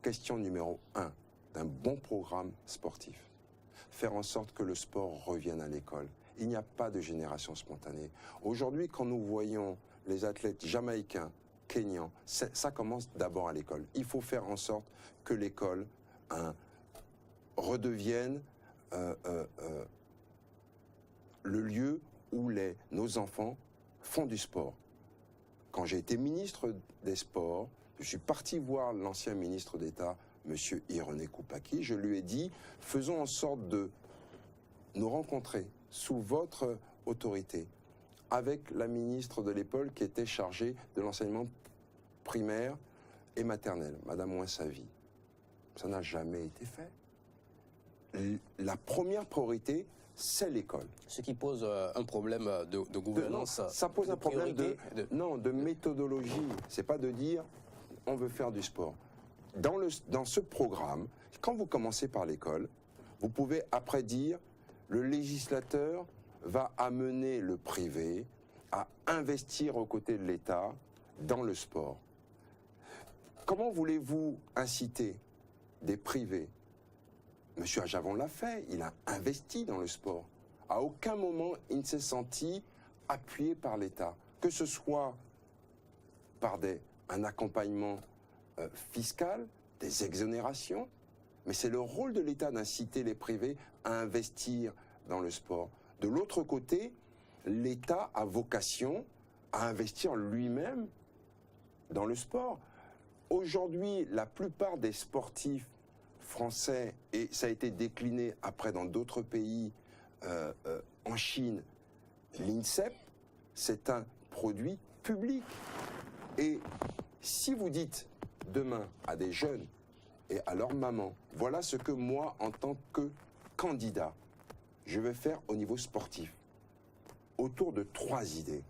question numéro 1, d'un bon programme sportif, faire en sorte que le sport revienne à l'école. Il n'y a pas de génération spontanée. Aujourd'hui, quand nous voyons les athlètes jamaïcains, kenyans, ça commence d'abord à l'école. Il faut faire en sorte que l'école redevienne le lieu où nos enfants font du sport. Quand j'ai été ministre des Sports, je suis parti voir l'ancien ministre d'État, M. Irénée Koupaki. Je lui ai dit, faisons en sorte de nous rencontrer sous votre autorité avec la ministre de l'époque qui était chargée de l'enseignement primaire et maternel, Madame Ouinsavi. Ça n'a jamais été fait. La première priorité, c'est l'école. Ce qui pose un problème de gouvernance. Ça pose un problème de méthodologie. C'est pas de dire on veut faire du sport. Dans ce programme, quand vous commencez par l'école, vous pouvez après dire le législateur va amener le privé à investir aux côtés de l'État dans le sport. Comment voulez-vous inciter des privés? Monsieur Ajavon l'a fait, il a investi dans le sport. À aucun moment, il ne s'est senti appuyé par l'État, que ce soit par un accompagnement fiscal, des exonérations, mais c'est le rôle de l'État d'inciter les privés à investir dans le sport. De l'autre côté, l'État a vocation à investir lui-même dans le sport. Aujourd'hui, la plupart des sportifs français, et ça a été décliné après dans d'autres pays, en Chine, l'INSEP, c'est un produit public. Et si vous dites demain à des jeunes et à leur maman, voilà ce que moi, en tant que candidat, je vais faire au niveau sportif, autour de 3 idées.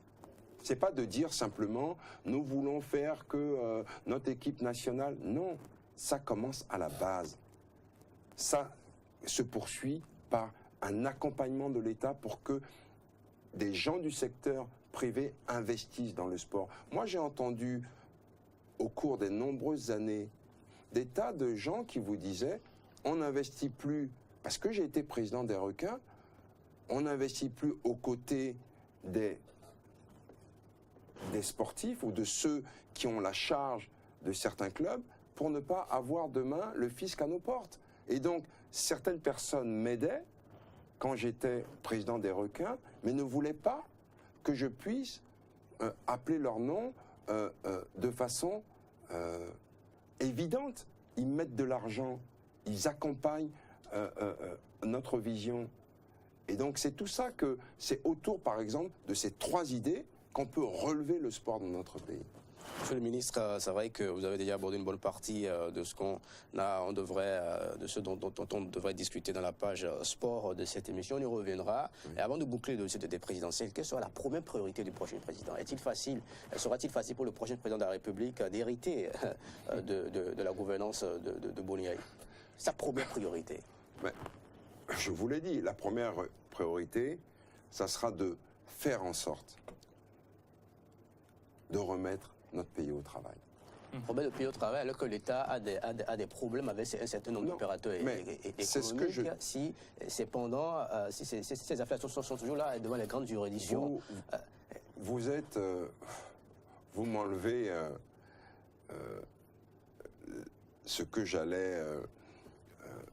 C'est pas de dire simplement, nous voulons faire que notre équipe nationale. Non, ça commence à la base. Ça se poursuit par un accompagnement de l'État pour que des gens du secteur privé investissent dans le sport. Moi, j'ai entendu, au cours des nombreuses années, des tas de gens qui vous disaient « on n'investit plus », parce que j'ai été président des requins, on n'investit plus aux côtés des sportifs ou de ceux qui ont la charge de certains clubs pour ne pas avoir demain le fisc à nos portes. Et donc, certaines personnes m'aidaient quand j'étais président des requins, mais ne voulaient pas que je puisse appeler leur nom de façon évidente. Ils mettent de l'argent, ils accompagnent notre vision. Et donc c'est tout ça que c'est autour, par exemple, de ces 3 idées qu'on peut relever le sport dans notre pays. Monsieur le ministre, c'est vrai que vous avez déjà abordé une bonne partie de ce de ce dont on devrait discuter dans la page sport de cette émission. On y reviendra. Oui. Et avant de boucler le dossier des présidentielles, quelle sera la première priorité du prochain président? Sera-t-il facile pour le prochain président de la République d'hériter de la gouvernance de Boni Yaye? Sa première priorité. Mais, je vous l'ai dit, la première priorité, ça sera de faire en sorte de remettre notre pays au travail. Remettre le pays au travail alors que l'État a des problèmes avec un certain nombre d'opérateurs économiques. Si ces affaires sont toujours là devant les grandes juridictions. Vous m'enlevez ce que j'allais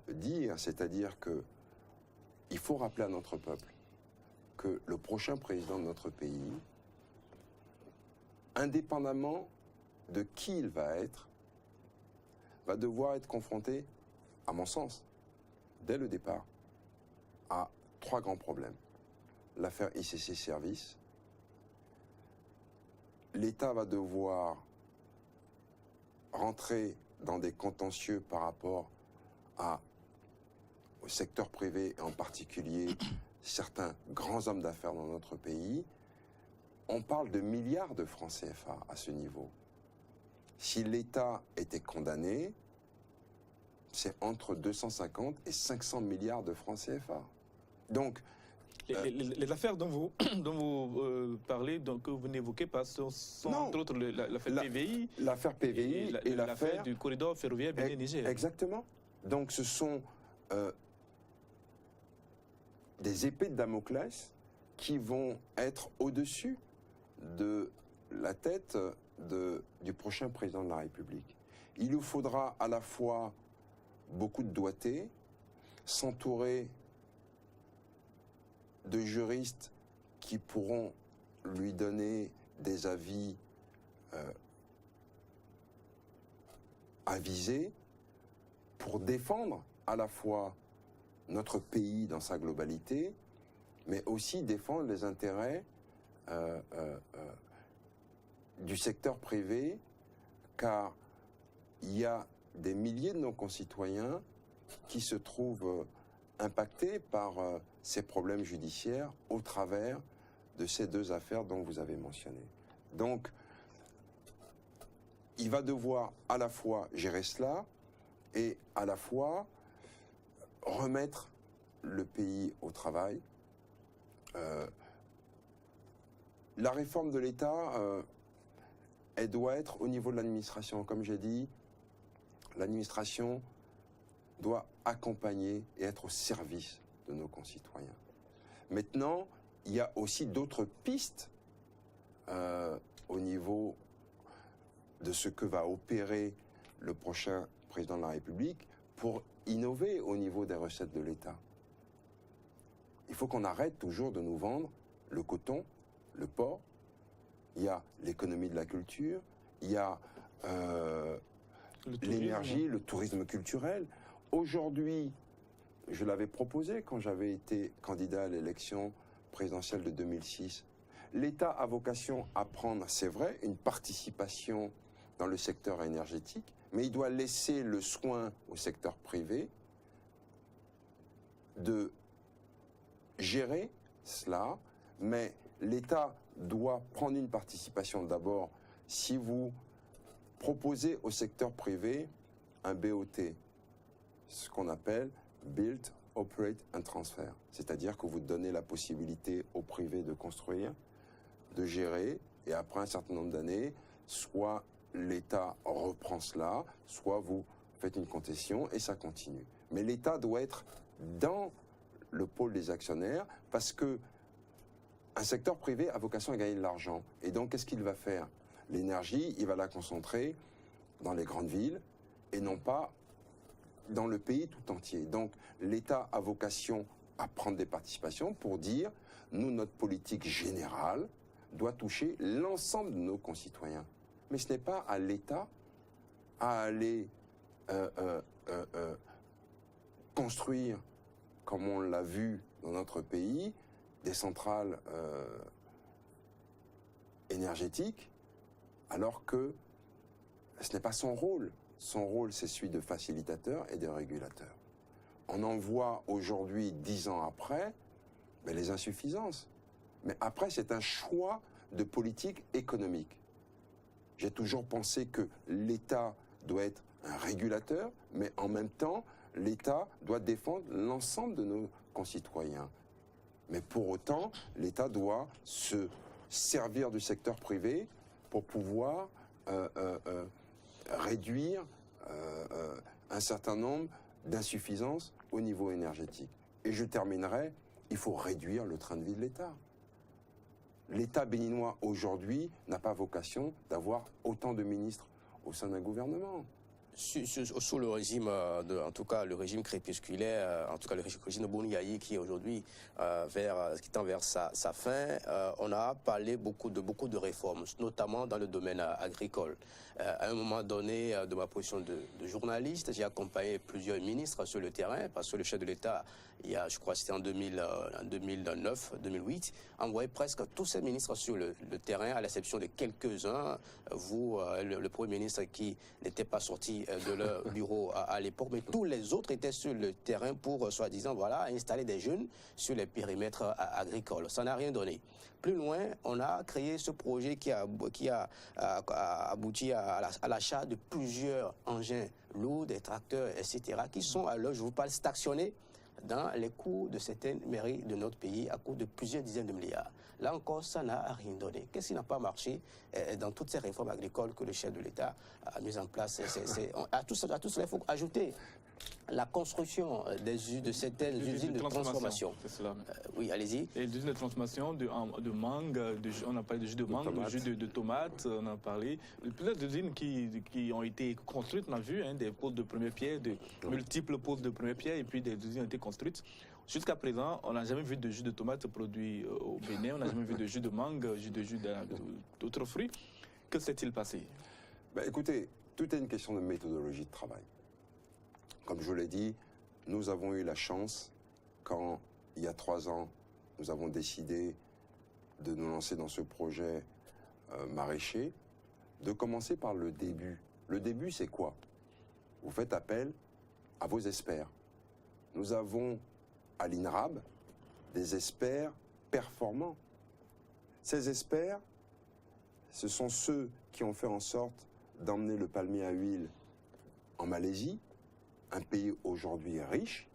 dire, c'est-à-dire que il faut rappeler à notre peuple que le prochain président de notre pays, indépendamment de qui il va être, va devoir être confronté, à mon sens, dès le départ, à 3 grands problèmes. L'affaire ICC Service. L'État va devoir rentrer dans des contentieux par rapport au secteur privé, et en particulier certains grands hommes d'affaires dans notre pays. On parle de milliards de francs CFA à ce niveau. Si l'État était condamné, c'est entre 250 et 500 milliards de francs CFA. Donc, les affaires dont vous parlez, que vous n'évoquez pas, sont entre autres l'affaire PVI. L'affaire PVI et l'affaire du corridor ferroviaire Bénin-Niger. Exactement. Donc ce sont des épées de Damoclès qui vont être au-dessus de la tête du prochain président de la République. Il nous faudra à la fois beaucoup de doigté, s'entourer de juristes qui pourront lui donner des avis avisés pour défendre à la fois notre pays dans sa globalité, mais aussi défendre les intérêts du secteur privé, car il y a des milliers de nos concitoyens qui se trouvent impactés par ces problèmes judiciaires au travers de ces 2 affaires dont vous avez mentionné. Donc, il va devoir à la fois gérer cela et à la fois remettre le pays au travail. La réforme de l'État, elle doit être au niveau de l'administration. Comme j'ai dit, l'administration doit accompagner et être au service de nos concitoyens. Maintenant, il y a aussi d'autres pistes au niveau de ce que va opérer le prochain président de la République pour innover au niveau des recettes de l'État. Il faut qu'on arrête toujours de nous vendre le coton, le porc. Il y a l'économie de la culture, il y a l'énergie, le tourisme culturel. Aujourd'hui, je l'avais proposé quand j'avais été candidat à l'élection présidentielle de 2006. L'État a vocation à prendre, c'est vrai, une participation dans le secteur énergétique, mais il doit laisser le soin au secteur privé de gérer cela, mais l'État doit prendre une participation d'abord. Si vous proposez au secteur privé un BOT, ce qu'on appelle Build, Operate and Transfer, c'est-à-dire que vous donnez la possibilité au privé de construire, de gérer, et après un certain nombre d'années, soit l'État reprend cela, soit vous faites une concession et ça continue. Mais l'État doit être dans le pôle des actionnaires parce que un secteur privé a vocation à gagner de l'argent. Et donc, qu'est-ce qu'il va faire? L'énergie, il va la concentrer dans les grandes villes et non pas dans le pays tout entier. Donc, l'État a vocation à prendre des participations pour dire, nous, notre politique générale doit toucher l'ensemble de nos concitoyens. Mais ce n'est pas à l'État à aller construire, comme on l'a vu dans notre pays des centrales énergétiques, alors que ce n'est pas son rôle. Son rôle, c'est celui de facilitateur et de régulateur. On en voit aujourd'hui, 10 ans après, les insuffisances. Mais après, c'est un choix de politique économique. J'ai toujours pensé que l'État doit être un régulateur, mais en même temps, l'État doit défendre l'ensemble de nos concitoyens. Mais pour autant, l'État doit se servir du secteur privé pour pouvoir réduire un certain nombre d'insuffisances au niveau énergétique. Et je terminerai, il faut réduire le train de vie de l'État. L'État béninois aujourd'hui n'a pas vocation d'avoir autant de ministres au sein d'un gouvernement. Sous le régime, en tout cas le régime crépusculaire, en tout cas le régime de Boni-Yayi qui est aujourd'hui qui tend vers sa fin, on a parlé beaucoup de réformes, notamment dans le domaine agricole. À un moment donné de ma position de journaliste, j'ai accompagné plusieurs ministres sur le terrain, parce que le chef de l'État, il y a, je crois que c'était en 2009, 2008, envoyé presque tous ses ministres sur le terrain, à l'exception de quelques-uns, vous, le Premier ministre qui n'était pas sorti de leur bureau à l'époque, mais tous les autres étaient sur le terrain pour, soi-disant, voilà, installer des jeunes sur les périmètres agricoles. Ça n'a rien donné. Plus loin, on a créé ce projet qui a abouti à l'achat de plusieurs engins lourds, des tracteurs, etc., qui sont, alors je vous parle, stationnés dans les cours de certaines mairies de notre pays à coût de plusieurs dizaines de milliards. Là encore, ça n'a rien donné. Qu'est-ce qui n'a pas marché dans toutes ces réformes agricoles que le chef de l'État a mises en place? À tout cela, il faut ajouter la construction de certaines usines de transformation. C'est cela. Oui, allez-y. Et l'usine de transformation de mangue, on a parlé de jus de mangue, de jus de tomate, on a parlé. Plusieurs usines qui ont été construites, on a vu, des pôles de première pierre, de multiples pôles de première pierre, et puis des usines ont été construites. Jusqu'à présent, on n'a jamais vu de jus de tomate produit au Bénin, on n'a jamais vu de jus de mangue, de jus d'autres fruits. Que s'est-il passé? Écoutez, tout est une question de méthodologie de travail. Comme je l'ai dit, nous avons eu la chance, quand, il y a 3 ans, nous avons décidé de nous lancer dans ce projet maraîcher, de commencer par le début. Le début, c'est quoi? Vous faites appel à vos experts. Nous avons à l'INRAB des experts performants. Ces experts, ce sont ceux qui ont fait en sorte d'emmener le palmier à huile en Malaisie, un pays aujourd'hui riche.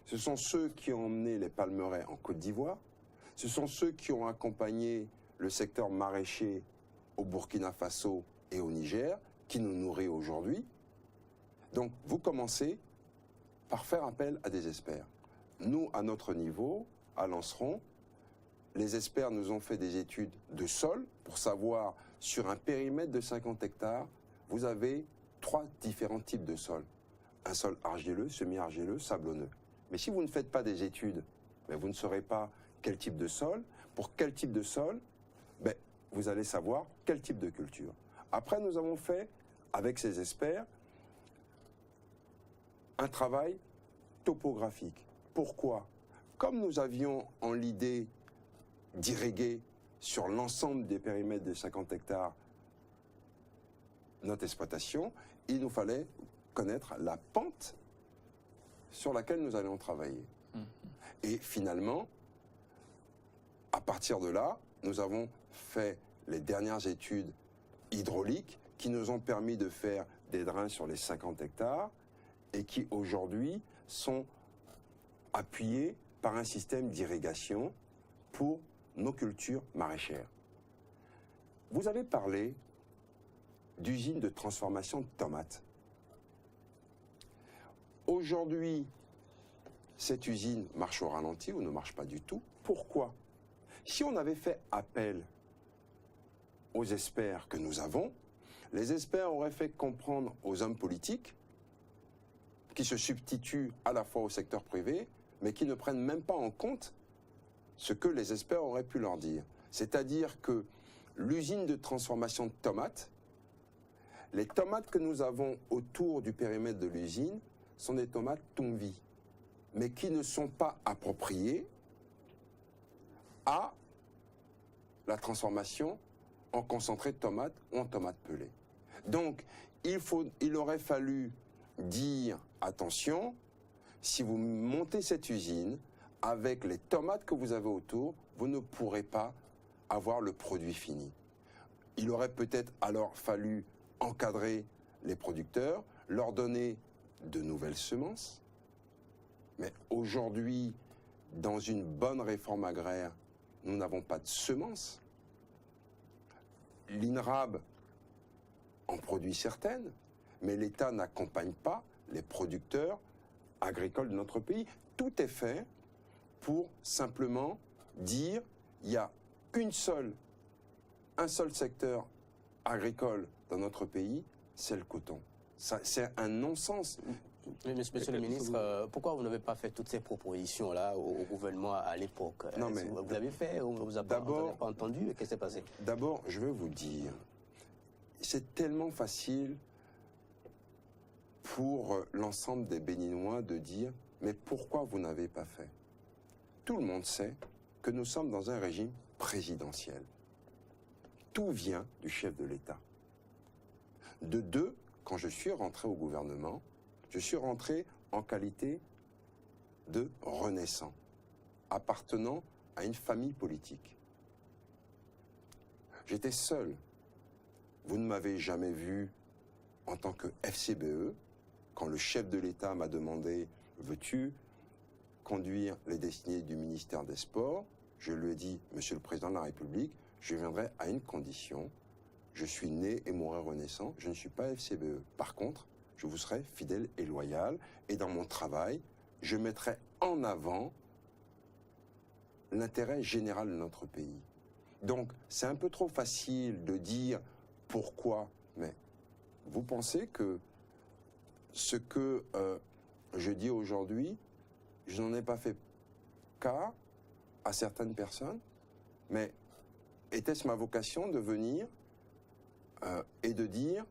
Ce sont ceux qui ont emmené les palmeraies en Côte d'Ivoire. Ce sont ceux qui ont accompagné le secteur maraîcher au Burkina Faso et au Niger, qui nous nourrit aujourd'hui. Donc, vous commencez par faire appel à des experts. Nous, à notre niveau, à Lanceron, les experts nous ont fait des études de sol pour savoir, sur un périmètre de 50 hectares, vous avez 3 différents types de sols. Un sol argileux, semi-argileux, sablonneux. Mais si vous ne faites pas des études, vous ne saurez pas quel type de sol. Pour quel type de sol, vous allez savoir quel type de culture. Après, nous avons fait, avec ces experts, un travail topographique. Pourquoi? Comme nous avions en l'idée d'irriguer sur l'ensemble des périmètres de 50 hectares notre exploitation, il nous fallait connaître la pente sur laquelle nous allions travailler. Et finalement, à partir de là, nous avons fait les dernières études hydrauliques qui nous ont permis de faire des drains sur les 50 hectares et qui aujourd'hui sont appuyés par un système d'irrigation pour nos cultures maraîchères. Vous avez parlé d'usines de transformation de tomates. Aujourd'hui, cette usine marche au ralenti ou ne marche pas du tout. Pourquoi? Si on avait fait appel aux experts que nous avons, les experts auraient fait comprendre aux hommes politiques qui se substituent à la fois au secteur privé, mais qui ne prennent même pas en compte ce que les experts auraient pu leur dire. C'est-à-dire que l'usine de transformation de tomates, les tomates que nous avons autour du périmètre de l'usine sont des tomates Tumvi, mais qui ne sont pas appropriées à la transformation en concentré de tomates ou en tomates pelées. Donc, il aurait fallu dire, attention, si vous montez cette usine, avec les tomates que vous avez autour, vous ne pourrez pas avoir le produit fini. Il aurait peut-être alors fallu encadrer les producteurs, leur donner de nouvelles semences. Mais aujourd'hui, dans une bonne réforme agraire, nous n'avons pas de semences. L'INRAB en produit certaines, mais l'État n'accompagne pas les producteurs agricoles de notre pays. Tout est fait pour simplement dire il y a un seul secteur agricole dans notre pays, c'est le coton. C'est un non-sens. Monsieur le ministre, pourquoi vous n'avez pas fait toutes ces propositions-là au gouvernement à l'époque? Vous l'avez fait ou vous n'avez pas entendu? Qu'est-ce qui s'est passé? D'abord, je veux vous dire, c'est tellement facile pour l'ensemble des Béninois de dire « mais pourquoi vous n'avez pas fait ?» Tout le monde sait que nous sommes dans un régime présidentiel. Tout vient du chef de l'État. De deux, quand je suis rentré au gouvernement, je suis rentré en qualité de renaissant, appartenant à une famille politique. J'étais seul. Vous ne m'avez jamais vu en tant que FCBE, quand le chef de l'État m'a demandé « veux-tu conduire les destinées du ministère des Sports ?» Je lui ai dit « Monsieur le Président de la République, je viendrai à une condition. Je suis né et mourrai renaissant, je ne suis pas FCBE. Par contre, je vous serai fidèle et loyal, et dans mon travail, je mettrai en avant l'intérêt général de notre pays. » Donc, c'est un peu trop facile de dire pourquoi, mais vous pensez que ce que je dis aujourd'hui, je n'en ai pas fait cas à certaines personnes, mais était-ce ma vocation de venir et de dire,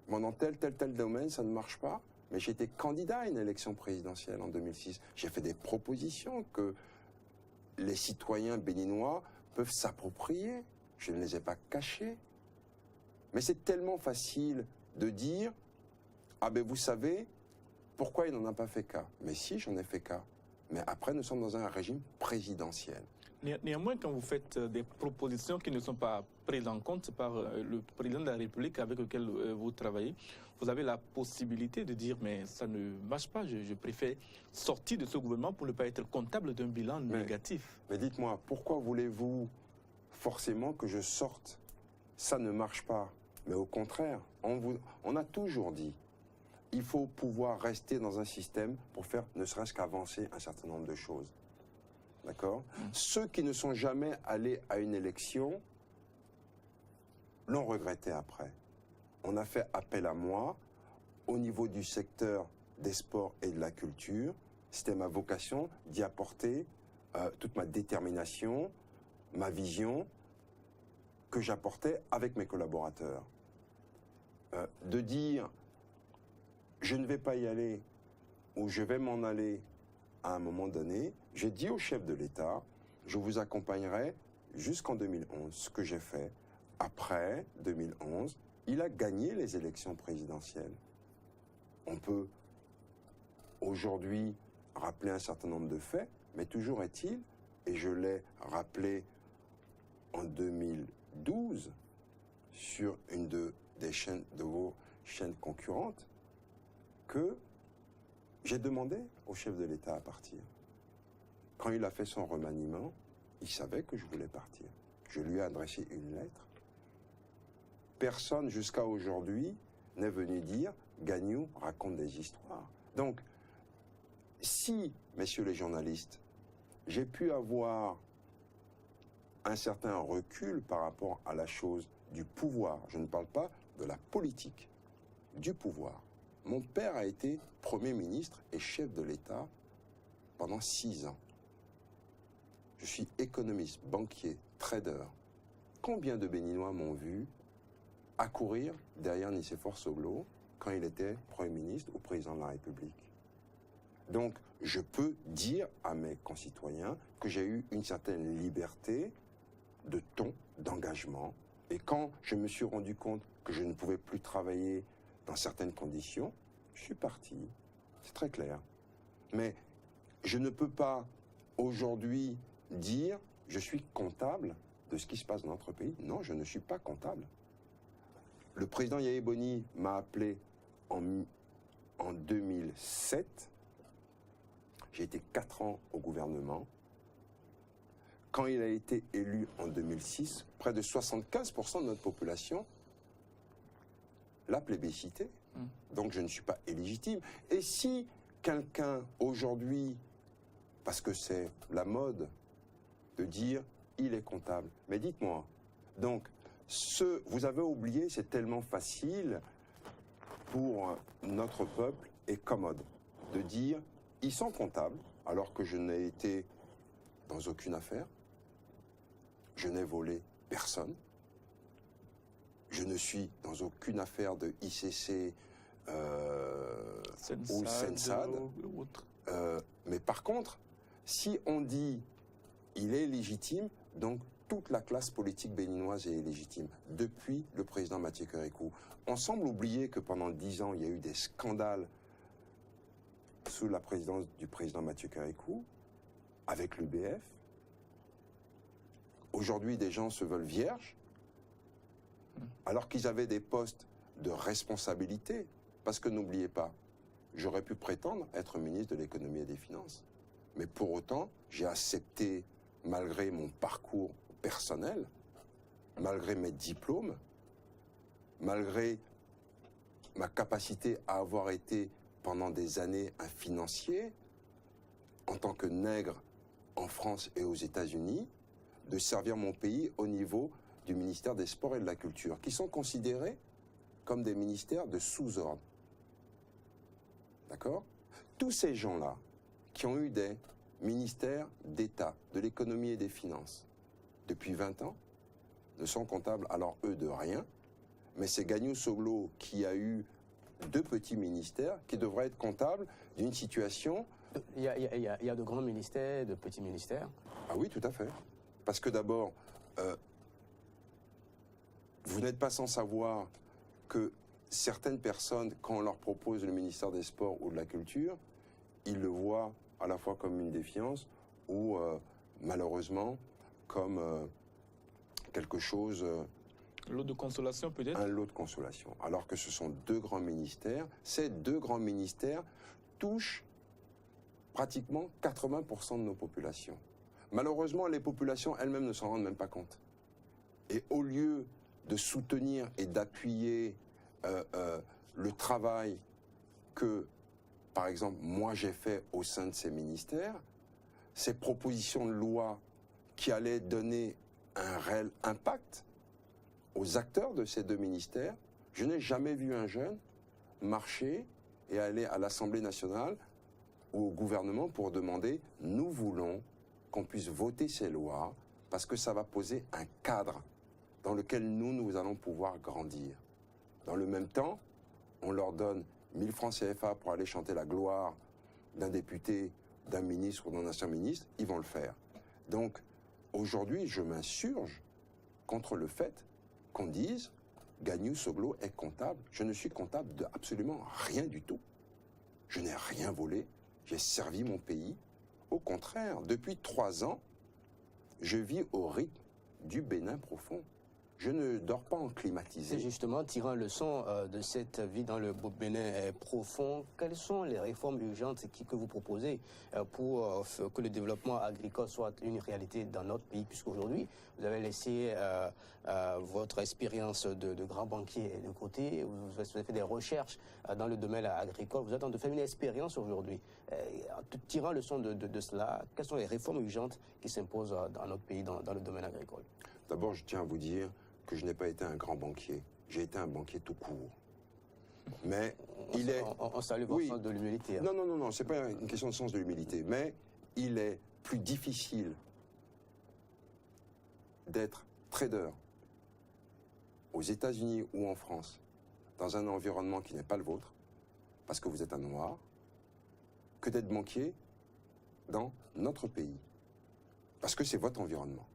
dans tel domaine, ça ne marche pas, mais j'étais candidat à une élection présidentielle en 2006. J'ai fait des propositions que les citoyens béninois peuvent s'approprier. Je ne les ai pas cachées. Mais c'est tellement facile de dire « Ah ben vous savez, pourquoi il n'en a pas fait cas ?» Mais si, j'en ai fait cas. Mais après, nous sommes dans un régime présidentiel. Néanmoins, quand vous faites des propositions qui ne sont pas prises en compte par le président de la République avec lequel vous travaillez, vous avez la possibilité de dire « mais ça ne marche pas, je préfère sortir de ce gouvernement pour ne pas être comptable d'un bilan négatif ». Mais dites-moi, pourquoi voulez-vous forcément que je sorte? Ça ne marche pas. Mais au contraire, on a toujours dit, il faut pouvoir rester dans un système pour faire ne serait-ce qu'avancer un certain nombre de choses. D'accord? Ceux qui ne sont jamais allés à une élection l'ont regretté après. On a fait appel à moi au niveau du secteur des sports et de la culture. C'était ma vocation d'y apporter toute ma détermination, ma vision que j'apportais avec mes collaborateurs. De dire je ne vais pas y aller ou je vais m'en aller à un moment donné, j'ai dit au chef de l'État, je vous accompagnerai jusqu'en 2011, ce que j'ai fait. Après 2011, il a gagné les élections présidentielles. On peut aujourd'hui rappeler un certain nombre de faits, mais toujours est-il, et je l'ai rappelé en 2012 sur une de vos chaînes concurrentes, que j'ai demandé au chef de l'État à partir. Quand il a fait son remaniement, il savait que je voulais partir. Je lui ai adressé une lettre. Personne jusqu'à aujourd'hui n'est venu dire « Gagnou raconte des histoires ». Donc, si, messieurs les journalistes, j'ai pu avoir un certain recul par rapport à la chose du pouvoir, je ne parle pas de la politique, du pouvoir. Mon père a été Premier ministre et chef de l'État pendant 6 ans. Je suis économiste, banquier, trader. Combien de Béninois m'ont vu accourir derrière Nicéphore Soglo quand il était Premier ministre ou Président de la République? Donc, je peux dire à mes concitoyens que j'ai eu une certaine liberté de ton, d'engagement. Et quand je me suis rendu compte que je ne pouvais plus travailler dans certaines conditions, je suis parti. C'est très clair. Mais je ne peux pas aujourd'hui dire je suis comptable de ce qui se passe dans notre pays. Non, je ne suis pas comptable. Le président Yahya Boni m'a appelé en 2007. J'ai été 4 ans au gouvernement. Quand il a été élu en 2006, près de 75% de notre population l'a plébiscité. Donc je ne suis pas illégitime. Et si quelqu'un aujourd'hui, parce que c'est la mode de dire il est comptable, mais dites-moi, donc vous avez oublié, c'est tellement facile pour notre peuple et commode de dire ils sont comptables alors que je n'ai été dans aucune affaire, je n'ai volé personne, je ne suis dans aucune affaire de ICC ou Sensad. Mais par contre, si on dit il est légitime, donc toute la classe politique béninoise est légitime, depuis le président Mathieu Kérékou. On semble oublier que pendant 10 ans, il y a eu des scandales sous la présidence du président Mathieu Kérékou, avec l'UBF. Aujourd'hui, des gens se veulent vierges, alors qu'ils avaient des postes de responsabilité. Parce que n'oubliez pas, j'aurais pu prétendre être ministre de l'économie et des finances. Mais pour autant, j'ai accepté, malgré mon parcours personnel, malgré mes diplômes, malgré ma capacité à avoir été pendant des années un financier, en tant que nègre en France et aux États-Unis, de servir mon pays au niveau du ministère des Sports et de la Culture, qui sont considérés comme des ministères de sous-ordre. D'accord ? Tous ces gens-là, qui ont eu des ministères d'État, de l'économie et des finances, depuis 20 ans, ne sont comptables, alors eux, de rien, mais c'est Gagnou Soglo qui a eu 2 petits ministères qui devraient être comptables d'une situation... Il y a de grands ministères, de petits ministères. Ah oui, tout à fait. Parce que d'abord, vous n'êtes pas sans savoir que certaines personnes, quand on leur propose le ministère des Sports ou de la Culture, ils le voient à la fois comme une défiance ou malheureusement comme quelque chose... lot de consolation peut-être ? Un lot de consolation. Alors que ce sont 2 grands ministères. Ces 2 grands ministères touchent pratiquement 80% de nos populations. Malheureusement, les populations elles-mêmes ne s'en rendent même pas compte. Et au lieu de soutenir et d'appuyer le travail que, par exemple, moi j'ai fait au sein de ces ministères, ces propositions de loi qui allaient donner un réel impact aux acteurs de ces 2 ministères, je n'ai jamais vu un jeune marcher et aller à l'Assemblée nationale ou au gouvernement pour demander « nous voulons qu'on puisse voter ces lois parce que ça va poser un cadre dans lequel nous allons pouvoir grandir ». Dans le même temps, on leur donne 1000 francs CFA pour aller chanter la gloire d'un député, d'un ministre ou d'un ancien ministre, ils vont le faire. Donc, aujourd'hui, je m'insurge contre le fait qu'on dise « Gagnou Soglo est comptable ». Je ne suis comptable de absolument rien du tout. Je n'ai rien volé, j'ai servi mon pays. Au contraire, depuis 3 ans, je vis au rythme du Bénin profond. Je ne dors pas en climatisé. C'est justement, tirant leçon de cette vie dans le Bénin profond, quelles sont les réformes urgentes que vous proposez pour que le développement agricole soit une réalité dans notre pays, puisqu'aujourd'hui, vous avez laissé votre expérience de grand banquier de côté, vous avez fait des recherches dans le domaine agricole, vous êtes en train de faire une expérience aujourd'hui. Tirant leçon de cela, quelles sont les réformes urgentes qui s'imposent dans notre pays dans le domaine agricole? D'abord, je tiens à vous dire que je n'ai pas été un grand banquier. J'ai été un banquier tout court. Mais on salue votre sens de l'humilité. Hein. Non, c'est pas une question de sens de l'humilité. Mais il est plus difficile d'être trader aux États-Unis ou en France dans un environnement qui n'est pas le vôtre, parce que vous êtes un noir, que d'être banquier dans notre pays. Parce que c'est votre environnement.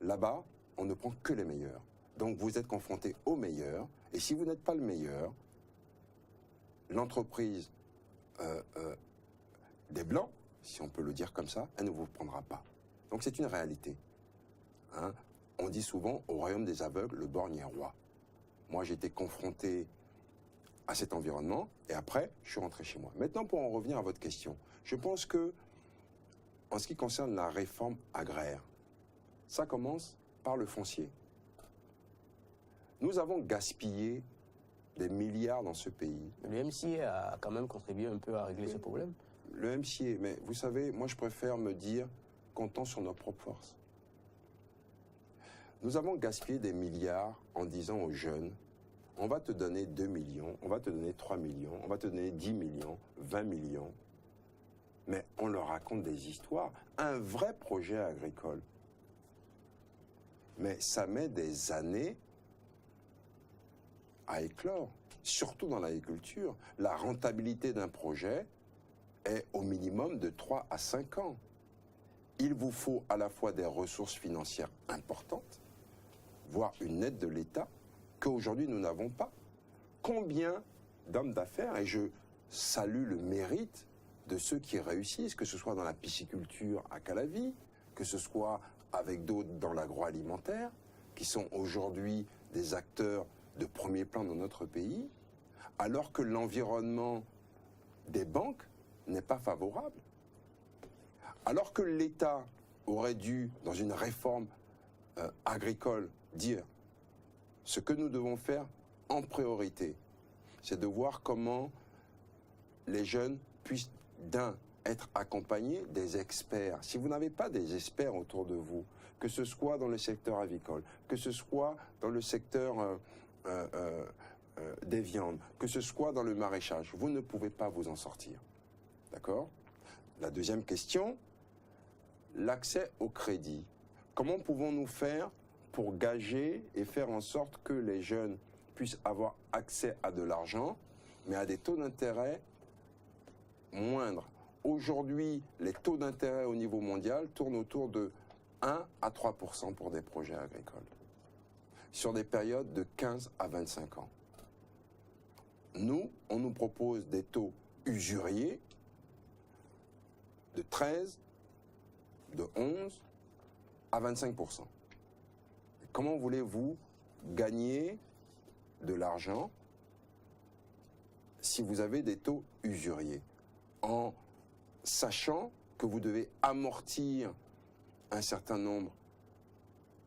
Là-bas, on ne prend que les meilleurs. Donc vous êtes confronté aux meilleurs. Et si vous n'êtes pas le meilleur, l'entreprise des Blancs, si on peut le dire comme ça, elle ne vous prendra pas. Donc c'est une réalité. Hein? On dit souvent, au royaume des aveugles, le borgne est roi. Moi, j'ai été confronté à cet environnement, et après, je suis rentré chez moi. Maintenant, pour en revenir à votre question, je pense que, en ce qui concerne la réforme agraire, ça commence par le foncier. Nous avons gaspillé des milliards dans ce pays. Le MCA a quand même contribué un peu à régler ce problème. Le MCA, mais vous savez, moi je préfère me dire, comptons sur nos propres forces. Nous avons gaspillé des milliards en disant aux jeunes, on va te donner 2 millions, on va te donner 3 millions, on va te donner 10 millions, 20 millions. Mais on leur raconte des histoires, un vrai projet agricole. Mais ça met des années à éclore, surtout dans l'agriculture. La rentabilité d'un projet est au minimum de 3 à 5 ans. Il vous faut à la fois des ressources financières importantes, voire une aide de l'État, qu'aujourd'hui nous n'avons pas. Combien d'hommes d'affaires, et je salue le mérite de ceux qui réussissent, que ce soit dans la pisciculture à Calavi, que ce soit avec d'autres dans l'agroalimentaire, qui sont aujourd'hui des acteurs de premier plan dans notre pays, alors que l'environnement des banques n'est pas favorable. Alors que l'État aurait dû, dans une réforme agricole, dire ce que nous devons faire en priorité, c'est de voir comment les jeunes puissent, être accompagnés des experts. Si vous n'avez pas des experts autour de vous, que ce soit dans le secteur avicole, que ce soit dans le secteur des viandes, que ce soit dans le maraîchage, vous ne pouvez pas vous en sortir. D'accord ? La deuxième question, l'accès au crédit. Comment pouvons-nous faire pour gager et faire en sorte que les jeunes puissent avoir accès à de l'argent, mais à des taux d'intérêt moindres? Aujourd'hui, les taux d'intérêt au niveau mondial tournent autour de 1 à 3% pour des projets agricoles, sur des périodes de 15 à 25 ans. Nous, on nous propose des taux usuriers de 13, de 11 à 25%. Comment voulez-vous gagner de l'argent si vous avez des taux usuriers, en sachant que vous devez amortir un certain nombre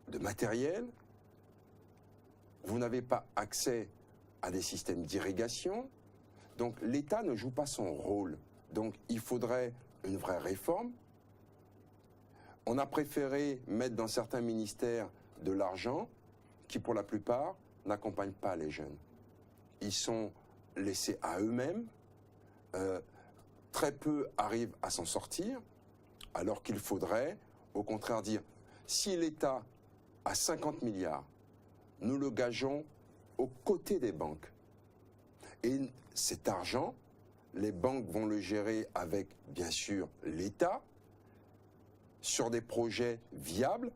de matériel, vous n'avez pas accès à des systèmes d'irrigation, donc l'État ne joue pas son rôle. Donc il faudrait une vraie réforme. On a préféré mettre dans certains ministères de l'argent qui, pour la plupart, n'accompagnent pas les jeunes. Ils sont laissés à eux-mêmes. Très peu arrivent à s'en sortir, alors qu'il faudrait, au contraire, dire si l'État a 50 milliards, nous le gageons aux côtés des banques. Et cet argent, les banques vont le gérer avec, bien sûr, l'État, sur des projets viables,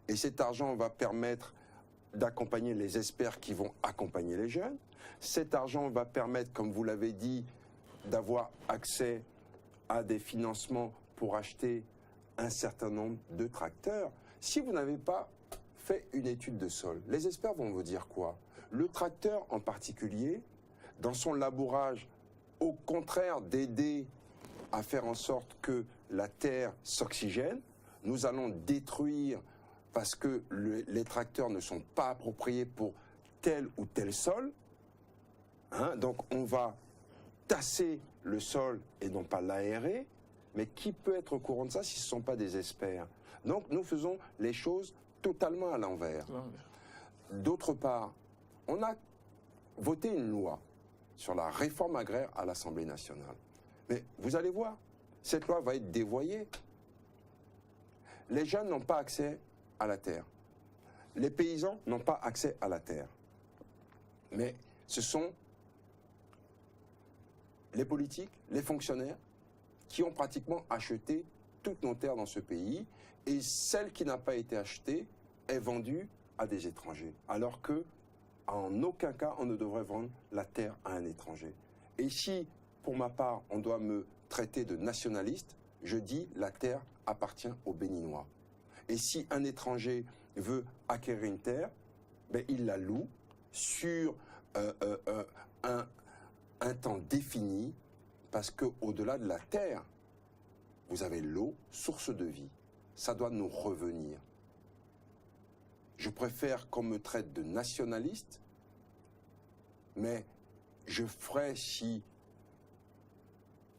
et cet argent va permettre d'accompagner les experts qui vont accompagner les jeunes. Cet argent va permettre, comme vous l'avez dit, d'avoir accès à des financements pour acheter un certain nombre de tracteurs. Si vous n'avez pas fait une étude de sol, les experts vont vous dire quoi? Le tracteur en particulier, dans son labourage, au contraire d'aider à faire en sorte que la terre s'oxygène, nous allons détruire parce que les tracteurs ne sont pas appropriés pour tel ou tel sol. Hein, donc on va tasser le sol et non pas l'aérer, mais qui peut être au courant de ça si ce ne sont pas des experts? Donc nous faisons les choses totalement à l'envers. D'autre part, on a voté une loi sur la réforme agraire à l'Assemblée nationale. Mais vous allez voir, cette loi va être dévoyée. Les jeunes n'ont pas accès à la terre. Les paysans n'ont pas accès à la terre. Mais ce sont les politiques, les fonctionnaires qui ont pratiquement acheté toutes nos terres dans ce pays, et celle qui n'a pas été achetée est vendue à des étrangers, alors que en aucun cas on ne devrait vendre la terre à un étranger. Et si, pour ma part, on doit me traiter de nationaliste, je dis la terre appartient aux Béninois. Et si un étranger veut acquérir une terre, ben, il la loue sur un temps défini, parce qu'au-delà de la terre, vous avez l'eau, source de vie. Ça doit nous revenir. Je préfère qu'on me traite de nationaliste, mais je ferai, si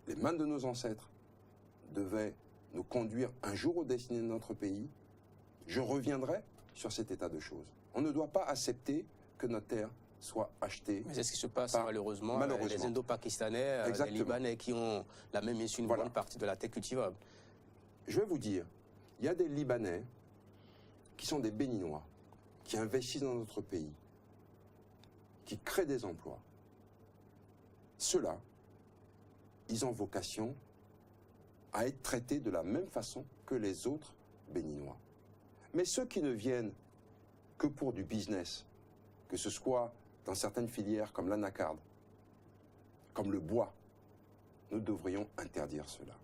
les mains de nos ancêtres devaient nous conduire un jour aux destinées de notre pays, je reviendrai sur cet état de choses. On ne doit pas accepter que notre terre soit achetée. Mais c'est ce qui se passe malheureusement. Les Indo-Pakistanais, les Libanais qui ont la même issue, une bonne partie de la terre cultivable. Je vais vous dire, il y a des Libanais qui sont des Béninois, qui investissent dans notre pays, qui créent des emplois. Ceux-là, ils ont vocation à être traités de la même façon que les autres Béninois. Mais ceux qui ne viennent que pour du business, que ce soit dans certaines filières comme l'anacarde, comme le bois, nous devrions interdire cela.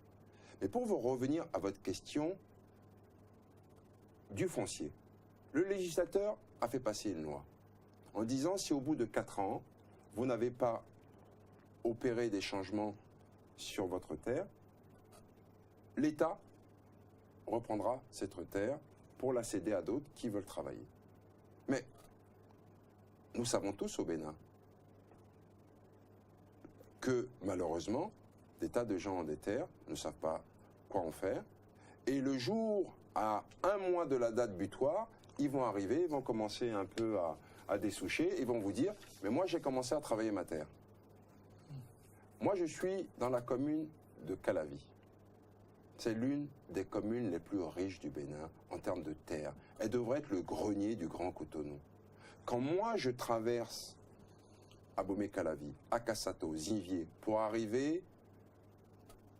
Mais pour vous revenir à votre question du foncier, le législateur a fait passer une loi en disant si au bout de 4 ans, vous n'avez pas opéré des changements sur votre terre, l'État reprendra cette terre pour la céder à d'autres qui veulent travailler. Mais nous savons tous au Bénin que malheureusement, des tas de gens ont des terres, ne savent pas quoi en faire, et le jour, à 1 mois de la date butoir, ils vont arriver, ils vont commencer un peu à dessoucher, ils vont vous dire « mais moi j'ai commencé à travailler ma terre ». Moi je suis dans la commune de Calavi. C'est l'une des communes les plus riches du Bénin en termes de terre. Elle devrait être le grenier du Grand Cotonou. Quand moi je traverse Abomey-Calavi, Akassato, Zinvier, pour arriver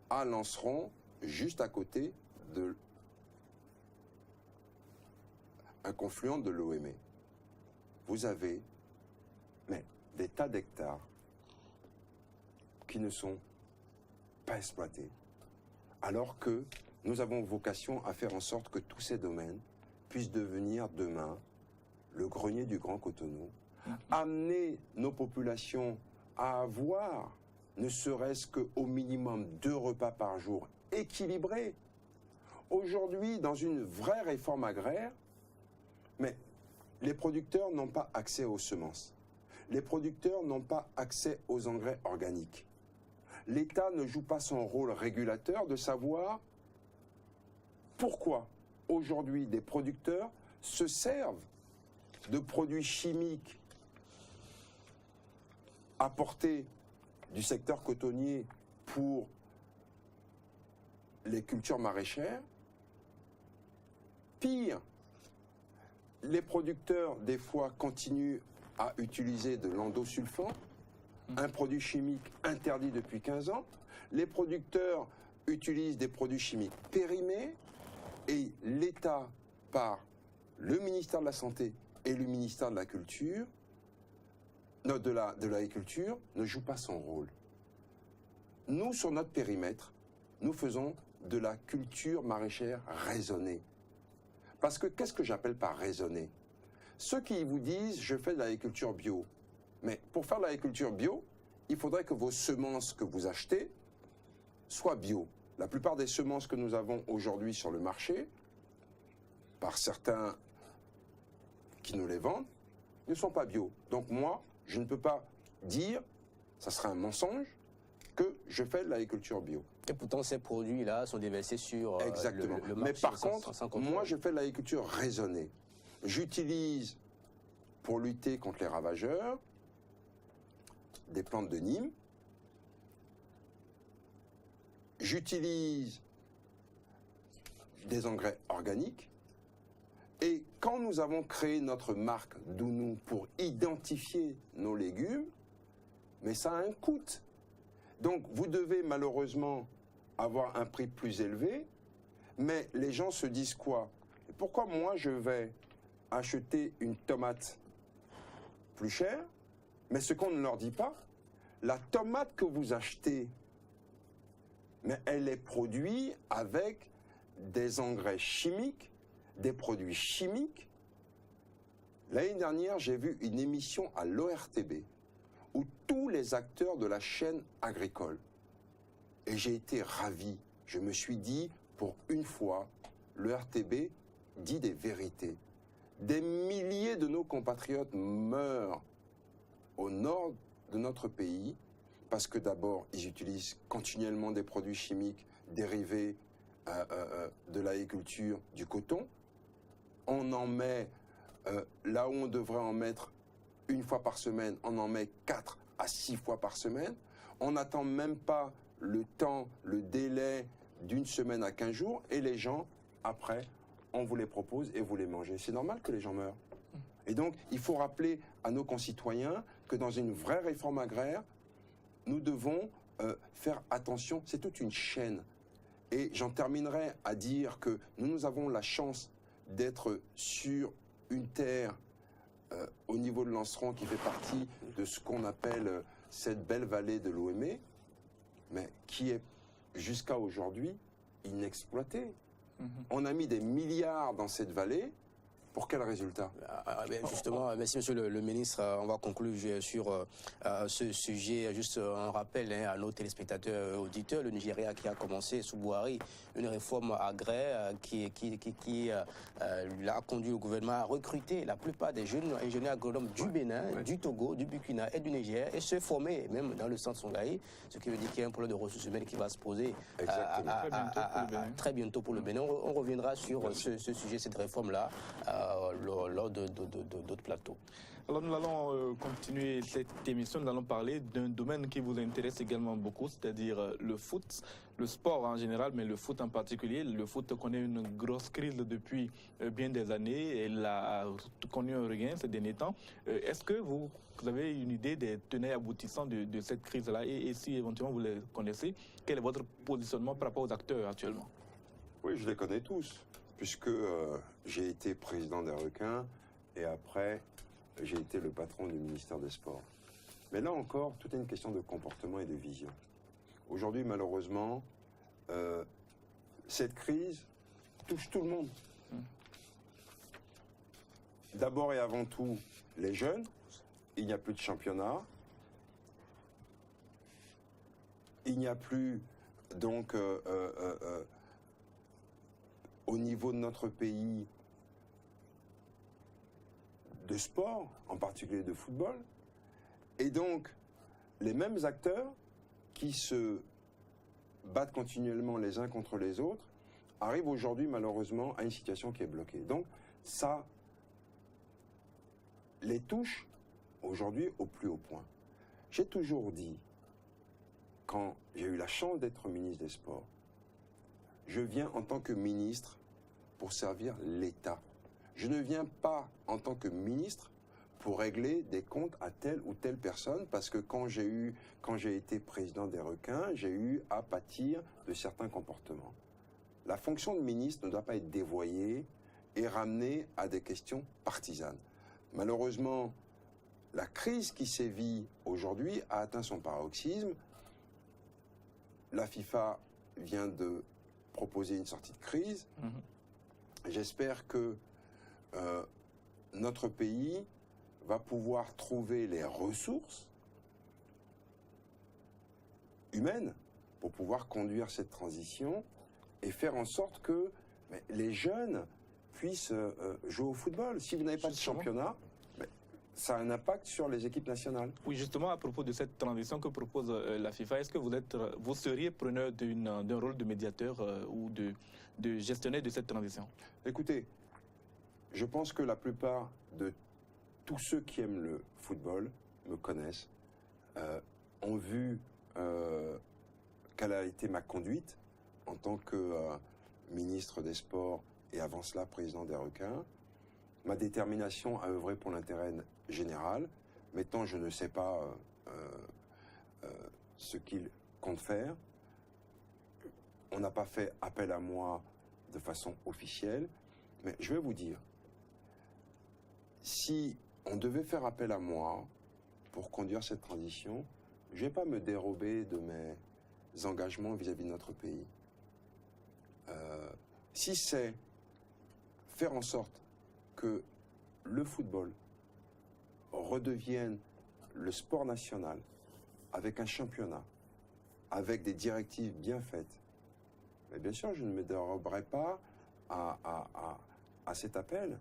à Lanceron, juste à côté de un confluent de l'OME, vous avez des tas d'hectares qui ne sont pas exploités. Alors que nous avons vocation à faire en sorte que tous ces domaines puissent devenir demain le grenier du Grand Cotonou, amener nos populations à avoir ne serait-ce qu'au minimum 2 repas par jour équilibrés. Aujourd'hui, dans une vraie réforme agraire, mais les producteurs n'ont pas accès aux semences. Les producteurs n'ont pas accès aux engrais organiques. L'État ne joue pas son rôle régulateur de savoir pourquoi aujourd'hui des producteurs se servent de produits chimiques apportés du secteur cotonnier pour les cultures maraîchères. Pire, les producteurs des fois continuent à utiliser de l'endosulfan, un produit chimique interdit depuis 15 ans. Les producteurs utilisent des produits chimiques périmés et l'État, par le ministère de la Santé et le ministère de la Culture, de l'Agriculture, ne joue pas son rôle. Nous, sur notre périmètre, nous faisons de la culture maraîchère raisonnée. Parce que qu'est-ce que j'appelle par raisonner? Ceux qui vous disent « je fais de l'agriculture bio », mais pour faire de l'agriculture bio, il faudrait que vos semences que vous achetez soient bio. La plupart des semences que nous avons aujourd'hui sur le marché, par certains qui nous les vendent, ne sont pas bio. Donc moi, je ne peux pas dire, ça serait un mensonge, que je fais de l'agriculture bio. Et pourtant, ces produits-là sont déversés sur Exactement. le marché. Mais par contre, moi, je fais de l'agriculture raisonnée. J'utilise, pour lutter contre les ravageurs, des plantes de Nîmes. J'utilise des engrais organiques. Et quand nous avons créé notre marque Dounou pour identifier nos légumes, mais ça a un coût. Donc vous devez malheureusement avoir un prix plus élevé, mais les gens se disent quoi? Pourquoi moi je vais acheter une tomate plus chère, mais ce qu'on ne leur dit pas, la tomate que vous achetez, mais elle est produite avec des engrais chimiques, des produits chimiques. L'année dernière, j'ai vu une émission à l'ORTB où tous les acteurs de la chaîne agricole, et j'ai été ravi. Je me suis dit, pour une fois, l'ORTB dit des vérités. Des milliers de nos compatriotes meurent au nord de notre pays parce que d'abord, ils utilisent continuellement des produits chimiques dérivés de l'agriculture, du coton. On en met, là où on devrait en mettre une fois par semaine, on en met 4 à 6 fois par semaine. On n'attend même pas le temps, le délai d'une semaine à 15 jours, et les gens, après, on vous les propose et vous les mangez. C'est normal que les gens meurent. Et donc, il faut rappeler à nos concitoyens que dans une vraie réforme agraire, nous devons faire attention, c'est toute une chaîne. Et j'en terminerai à dire que nous avons la chance d'être sur une terre au niveau de Lanceron qui fait partie de ce qu'on appelle cette belle vallée de l'Ouémé, mais qui est jusqu'à aujourd'hui inexploitée. On a mis des milliards dans cette vallée. Pour quel résultat? Justement, merci Monsieur le ministre. On va conclure sur ce sujet. Juste un rappel à nos téléspectateurs et auditeurs. Le Nigeria qui a commencé sous Buhari une réforme agraire qui a conduit le gouvernement à recruter la plupart des jeunes ingénieurs agronomes du Bénin, du Togo, du Burkina et du Niger et se former même dans le centre Songaï, ce qui veut dire qu'il y a un problème de ressources humaines qui va se poser très bientôt pour le Bénin. On reviendra sur ce sujet, cette réforme-là. Lors d'autres plateaux. Alors nous allons continuer cette émission, nous allons parler d'un domaine qui vous intéresse également beaucoup, c'est-à-dire le foot, le sport en général, mais le foot en particulier. Le foot connaît une grosse crise depuis bien des années, elle a connu un regain ces derniers temps. Est-ce que vous avez une idée des tenants aboutissants de cette crise-là et si éventuellement vous les connaissez, quel est votre positionnement par rapport aux acteurs actuellement? Oui, je les connais tous, puisque j'ai été président des Requins et après j'ai été le patron du ministère des Sports. Mais là encore, tout est une question de comportement et de vision. Aujourd'hui, malheureusement, cette crise touche tout le monde. D'abord et avant tout, les jeunes. Il n'y a plus de championnat. Il n'y a plus, donc, au niveau de notre pays, de sport, en particulier de football. Et donc, les mêmes acteurs qui se battent continuellement les uns contre les autres arrivent aujourd'hui, malheureusement, à une situation qui est bloquée. Donc, ça les touche aujourd'hui au plus haut point. J'ai toujours dit, quand j'ai eu la chance d'être ministre des Sports, je viens en tant que ministre pour servir l'État. Je ne viens pas en tant que ministre pour régler des comptes à telle ou telle personne, parce que quand j'ai été président des Requins, j'ai eu à pâtir de certains comportements. La fonction de ministre ne doit pas être dévoyée et ramenée à des questions partisanes. Malheureusement, la crise qui sévit aujourd'hui a atteint son paroxysme. La FIFA vient de proposer une sortie de crise. J'espère que notre pays va pouvoir trouver les ressources humaines pour pouvoir conduire cette transition et faire en sorte que les jeunes puissent jouer au football. Si vous n'avez pas de championnat, ça a un impact sur les équipes nationales. Oui, justement, à propos de cette transition que propose la FIFA, est-ce que vous seriez preneur d'un rôle de médiateur ou de gestionnaire de cette transition? Écoutez, je pense que la plupart de tous ceux qui aiment le football me connaissent, ont vu quelle a été ma conduite en tant que ministre des Sports et avant cela président des Requins, ma détermination à œuvrer pour l'intérêt général, mais tant je ne sais pas ce qu'il compte faire, on n'a pas fait appel à moi de façon officielle, mais je vais vous dire, si on devait faire appel à moi pour conduire cette transition, je ne vais pas me dérober de mes engagements vis-à-vis de notre pays. Si c'est faire en sorte que le football redevienne le sport national avec un championnat, avec des directives bien faites, mais bien sûr, je ne me déroberai pas à cet appel.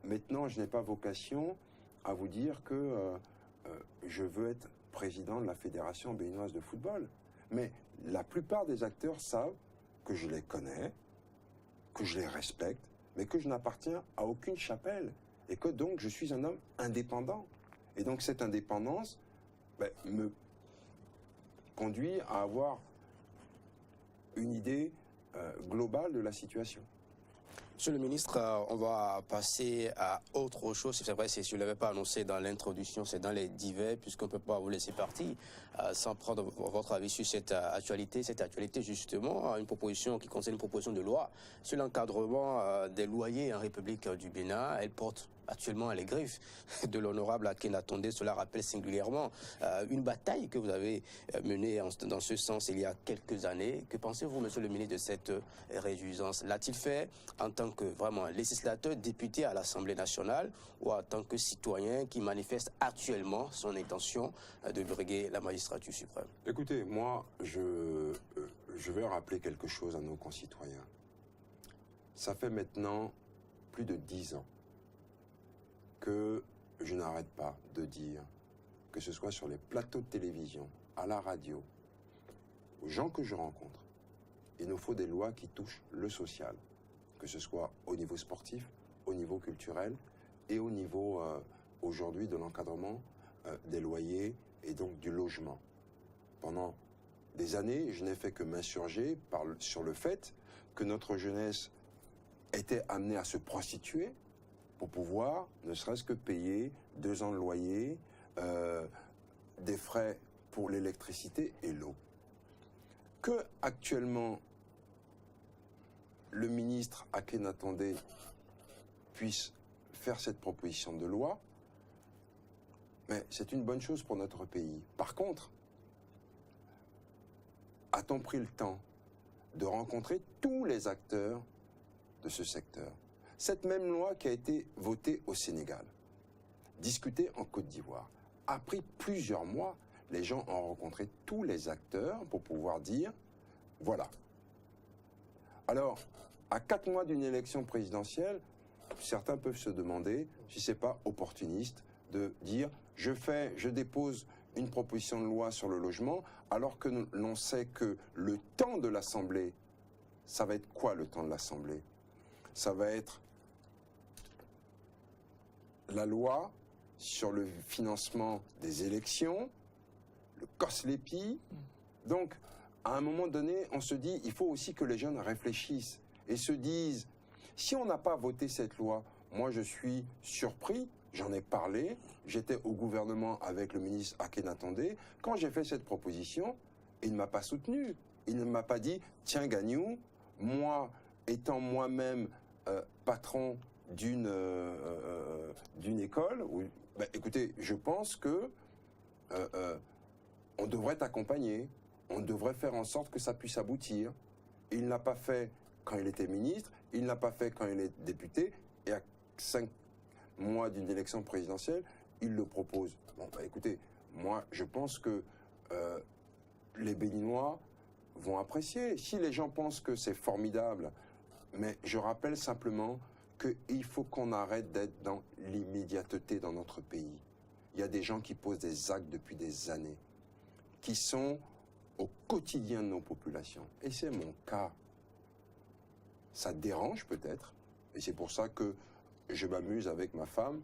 Maintenant, je n'ai pas vocation à vous dire que je veux être président de la Fédération béninoise de football. Mais la plupart des acteurs savent que je les connais, que je les respecte, mais que je n'appartiens à aucune chapelle. Et que donc, je suis un homme indépendant. Et donc, cette indépendance me conduit à avoir une idée globale de la situation. Monsieur le ministre, on va passer à autre chose. C'est vrai, je ne l'avais pas annoncé dans l'introduction, c'est dans les divers, puisqu'on ne peut pas vous laisser partir sans prendre votre avis sur cette actualité. Cette actualité, justement, une proposition qui concerne une proposition de loi sur l'encadrement des loyers en République du Bénin. Elle porte actuellement les griffes de l'honorable Akhenatonde. Cela rappelle singulièrement une bataille que vous avez menée dans ce sens il y a quelques années. Que pensez-vous, monsieur le ministre, de cette réjouissance? L'a-t-il fait en tant que vraiment législateur, député à l'Assemblée nationale, ou en tant que citoyen qui manifeste actuellement son intention de briguer la magistrature suprême? Écoutez, moi, je vais rappeler quelque chose à nos concitoyens. Ça fait maintenant plus de 10 ans que je n'arrête pas de dire, que ce soit sur les plateaux de télévision, à la radio, aux gens que je rencontre, il nous faut des lois qui touchent le social, que ce soit au niveau sportif, au niveau culturel et au niveau aujourd'hui de l'encadrement des loyers et donc du logement. Pendant des années, je n'ai fait que m'insurger sur le fait que notre jeunesse était amenée à se prostituer pour pouvoir, ne serait-ce que payer 2 ans de loyer, des frais pour l'électricité et l'eau. Que actuellement le ministre Akhenatonde puisse faire cette proposition de loi, mais c'est une bonne chose pour notre pays. Par contre, a-t-on pris le temps de rencontrer tous les acteurs de ce secteur? Cette même loi qui a été votée au Sénégal, discutée en Côte d'Ivoire, a pris plusieurs mois. Les gens ont rencontré tous les acteurs pour pouvoir dire, voilà. Alors, à 4 mois d'une élection présidentielle, certains peuvent se demander si ce n'est pas opportuniste de dire, je dépose une proposition de loi sur le logement, alors que l'on sait que le temps de l'Assemblée, ça va être quoi le temps de l'Assemblée? Ça va être la loi sur le financement des élections, le COSLEPI. Donc, à un moment donné, on se dit, il faut aussi que les jeunes réfléchissent et se disent, si on n'a pas voté cette loi, moi je suis surpris, j'en ai parlé, j'étais au gouvernement avec le ministre Akhenatonde, quand j'ai fait cette proposition, il ne m'a pas soutenu, il ne m'a pas dit, tiens Gagnou, moi, étant moi-même patron d'une école, écoutez, je pense que on devrait t'accompagner, on devrait faire en sorte que ça puisse aboutir. Il ne l'a pas fait quand il était ministre, il ne l'a pas fait quand il est député, et à 5 mois d'une élection présidentielle, il le propose. Bon, écoutez, moi, je pense que les Béninois vont apprécier. Si les gens pensent que c'est formidable, mais je rappelle simplement qu'il faut qu'on arrête d'être dans l'immédiateté dans notre pays. Il y a des gens qui posent des actes depuis des années, qui sont au quotidien de nos populations. Et c'est mon cas. Ça dérange peut-être, et c'est pour ça que je m'amuse avec ma femme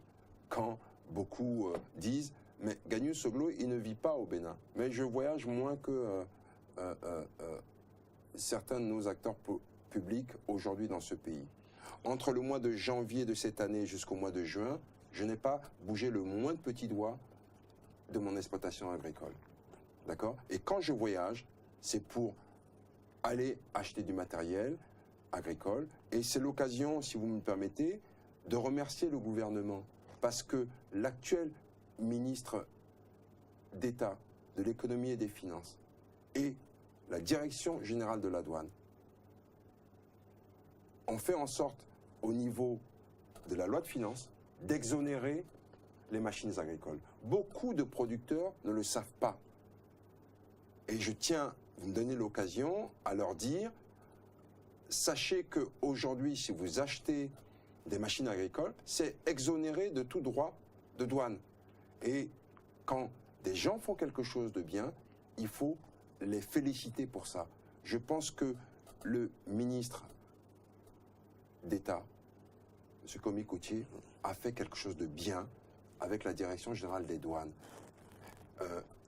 quand beaucoup disent « Mais Gagnou Soglo, il ne vit pas au Bénin. » Mais je voyage moins que certains de nos acteurs publics aujourd'hui dans ce pays. Entre le mois de janvier de cette année jusqu'au mois de juin, je n'ai pas bougé le moindre petit doigt de mon exploitation agricole. D'accord? Et quand je voyage, c'est pour aller acheter du matériel agricole. Et c'est l'occasion, si vous me permettez, de remercier le gouvernement. Parce que l'actuel ministre d'État de l'économie et des finances et la direction générale de la douane ont fait en sorte, au niveau de la loi de finances, d'exonérer les machines agricoles. Beaucoup de producteurs ne le savent pas. Et je tiens, vous me donnez l'occasion, à leur dire, sachez qu'aujourd'hui, si vous achetez des machines agricoles, c'est exonéré de tout droit de douane. Et quand des gens font quelque chose de bien, il faut les féliciter pour ça. Je pense que le ministre d'État, M. Komi Coutier, a fait quelque chose de bien avec la Direction générale des douanes.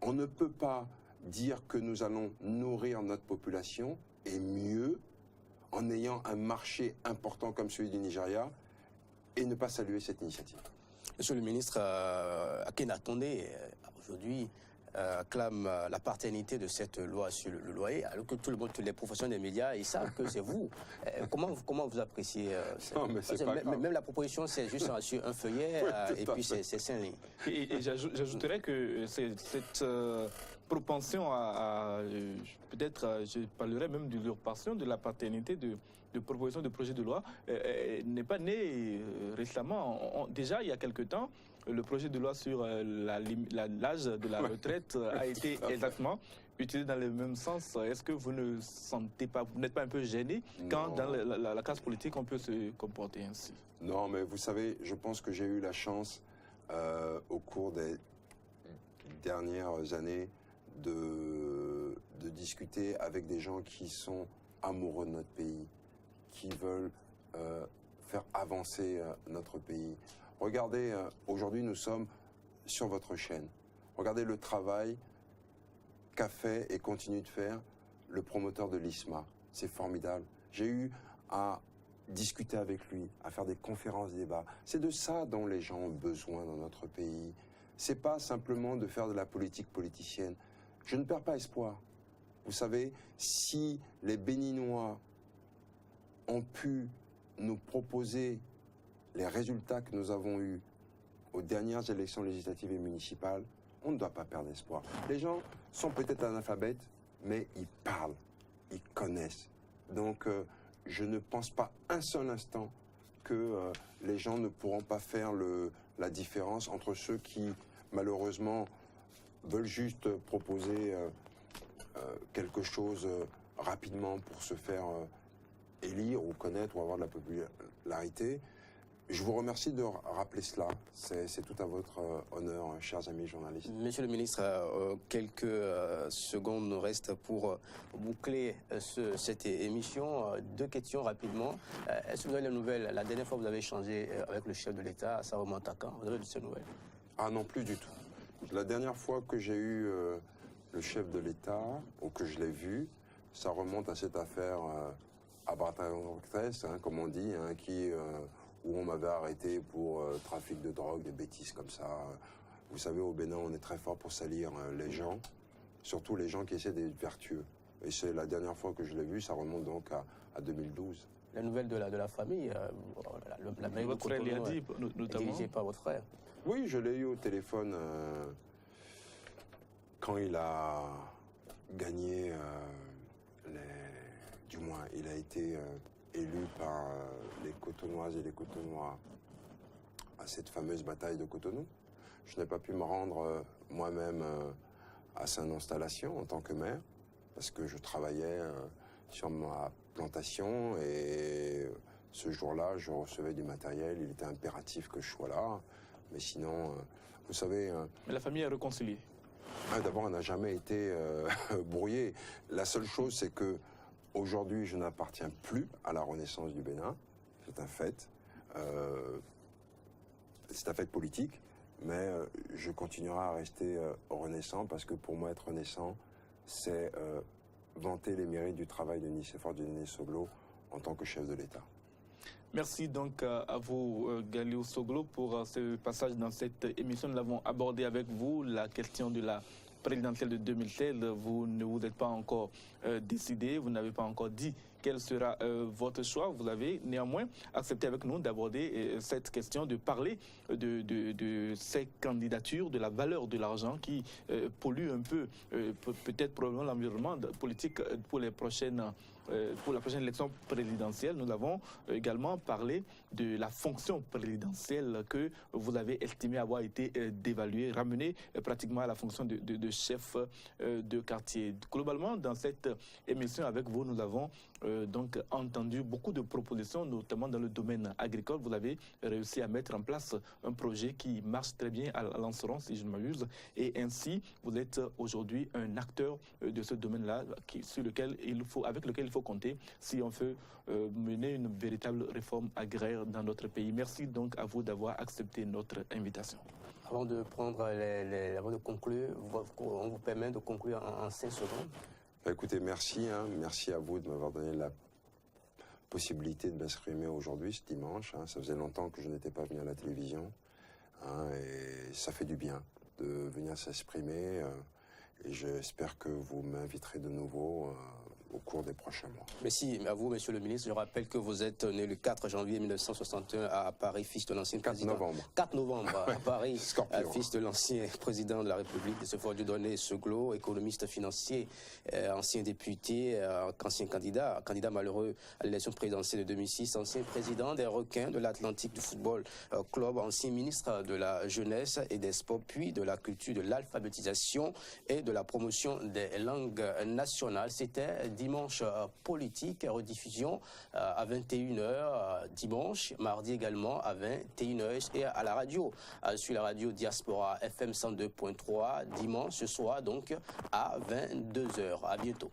On ne peut pas dire que nous allons nourrir notre population, et mieux en ayant un marché important comme celui du Nigeria, et ne pas saluer cette initiative. Monsieur le ministre, Akhenatonde, aujourd'hui, clame la paternité de cette loi sur le loyer, alors que tout le monde, tous les professionnels des médias, ils savent que c'est vous. Comment vous appréciez Non, mais c'est pas grave. Même la proposition, c'est juste sur un feuillet, et puis c'est 5 lignes. Et j'ajouterais que cette propension à peut-être, je parlerais même de l'usurpation de la paternité de proposition de projet de loi, n'est pas née récemment. Déjà, il y a quelque temps, le projet de loi sur l'âge de la retraite a été exactement utilisé dans le même sens. Est-ce que vous ne sentez pas, vous n'êtes pas un peu gêné quand dans la classe politique on peut se comporter ainsi? Non, mais vous savez, je pense que j'ai eu la chance au cours des dernières années de discuter avec des gens qui sont amoureux de notre pays, qui veulent faire avancer notre pays. Regardez, aujourd'hui nous sommes sur votre chaîne. Regardez le travail qu'a fait et continue de faire le promoteur de l'ISMA. C'est formidable. J'ai eu à discuter avec lui, à faire des conférences, débats. C'est de ça dont les gens ont besoin dans notre pays. C'est pas simplement de faire de la politique politicienne. Je ne perds pas espoir. Vous savez, si les Béninois ont pu nous proposer les résultats que nous avons eus aux dernières élections législatives et municipales, on ne doit pas perdre espoir. Les gens sont peut-être analphabètes, mais ils parlent, ils connaissent. Donc, je ne pense pas un seul instant que les gens ne pourront pas faire la différence entre ceux qui, malheureusement, veulent juste proposer quelque chose rapidement pour se faire élire ou connaître ou avoir de la popularité. Je vous remercie de rappeler cela. C'est tout à votre honneur, chers amis journalistes. Monsieur le ministre, quelques secondes nous restent pour boucler cette émission. 2 questions rapidement. Est-ce que vous avez les nouvelles? La dernière fois, vous avez échangé avec le chef de l'État, ça remonte à quand? Vous avez de ces nouvelles? Ah non, plus du tout. La dernière fois que j'ai eu le chef de l'État, ou que je l'ai vu, ça remonte à cette affaire à Barthes, comme on dit, où on m'avait arrêté pour trafic de drogue, des bêtises comme ça. Vous savez, au Bénin, on est très fort pour salir les gens, surtout les gens qui essaient d'être vertueux. Et c'est la dernière fois que je l'ai vu, ça remonte donc à 2012. La nouvelle de la famille, la mairie de Cotonou, l'a dit, notamment. dirigée par votre frère. Oui, je l'ai eu au téléphone quand il a gagné, du moins, il a été élu par les Cotonoises et les Cotonois à cette fameuse bataille de Cotonou. Je n'ai pas pu me rendre moi-même à son installation en tant que maire, parce que je travaillais sur ma plantation et ce jour-là, je recevais du matériel, il était impératif que je sois là. Mais sinon, vous savez... Mais la famille est réconciliée. D'abord, on n'a jamais été brouillé. La seule chose, c'est que aujourd'hui, je n'appartiens plus à la Renaissance du Bénin. C'est un fait. C'est un fait politique. Mais je continuerai à rester renaissant parce que pour moi, être renaissant, c'est vanter les mérites du travail de Nicéphore Dieudonné Soglo en tant que chef de l'État. Merci donc à vous, Galio Soglo, pour ce passage dans cette émission. Nous avons abordé avec vous la question de la présidentielle de 2016, vous ne vous êtes pas encore décidé, vous n'avez pas encore dit quel sera votre choix. Vous avez néanmoins accepté avec nous d'aborder cette question, de parler de ces candidatures, de la valeur de l'argent qui pollue un peu, peut-être probablement l'environnement politique pour la prochaine élection présidentielle. Nous avons également parlé de la fonction présidentielle que vous avez estimé avoir été dévaluée, ramenée pratiquement à la fonction de chef de quartier. Globalement, dans cette émission avec vous, nous avons donc entendu beaucoup de propositions, notamment dans le domaine agricole. Vous avez réussi à mettre en place un projet qui marche très bien à Lanceron, si je ne m'abuse, et ainsi vous êtes aujourd'hui un acteur de ce domaine-là, avec lequel il faut compter si on veut mener une véritable réforme agraire dans notre pays. Merci donc à vous d'avoir accepté notre invitation. Avant de avant de conclure, on vous permet de conclure en 5 secondes. Écoutez, merci. Merci à vous de m'avoir donné la possibilité de m'exprimer aujourd'hui, ce dimanche. Ça faisait longtemps que je n'étais pas venu à la télévision. Et ça fait du bien de venir s'exprimer. Et j'espère que vous m'inviterez de nouveau au cours des prochains mois. Merci à vous, monsieur le ministre. Je rappelle que vous êtes né le 4 janvier 1961 à Paris, fils de l'ancien président. 4 novembre à Paris, fils de l'ancien président de la République, de ce Dieudonné Seglo, économiste financier, ancien député, ancien candidat malheureux à l'élection présidentielle de 2006, ancien président des Requins de l'Atlantique du Football Club, ancien ministre de la Jeunesse et des Sports, puis de la culture, de l'alphabétisation et de la promotion des langues nationales. C'était dimanche politique, rediffusion à 21h dimanche, mardi également à 21h et à la radio, sur la radio Diaspora FM 102.3, dimanche ce soir donc à 22h. À bientôt.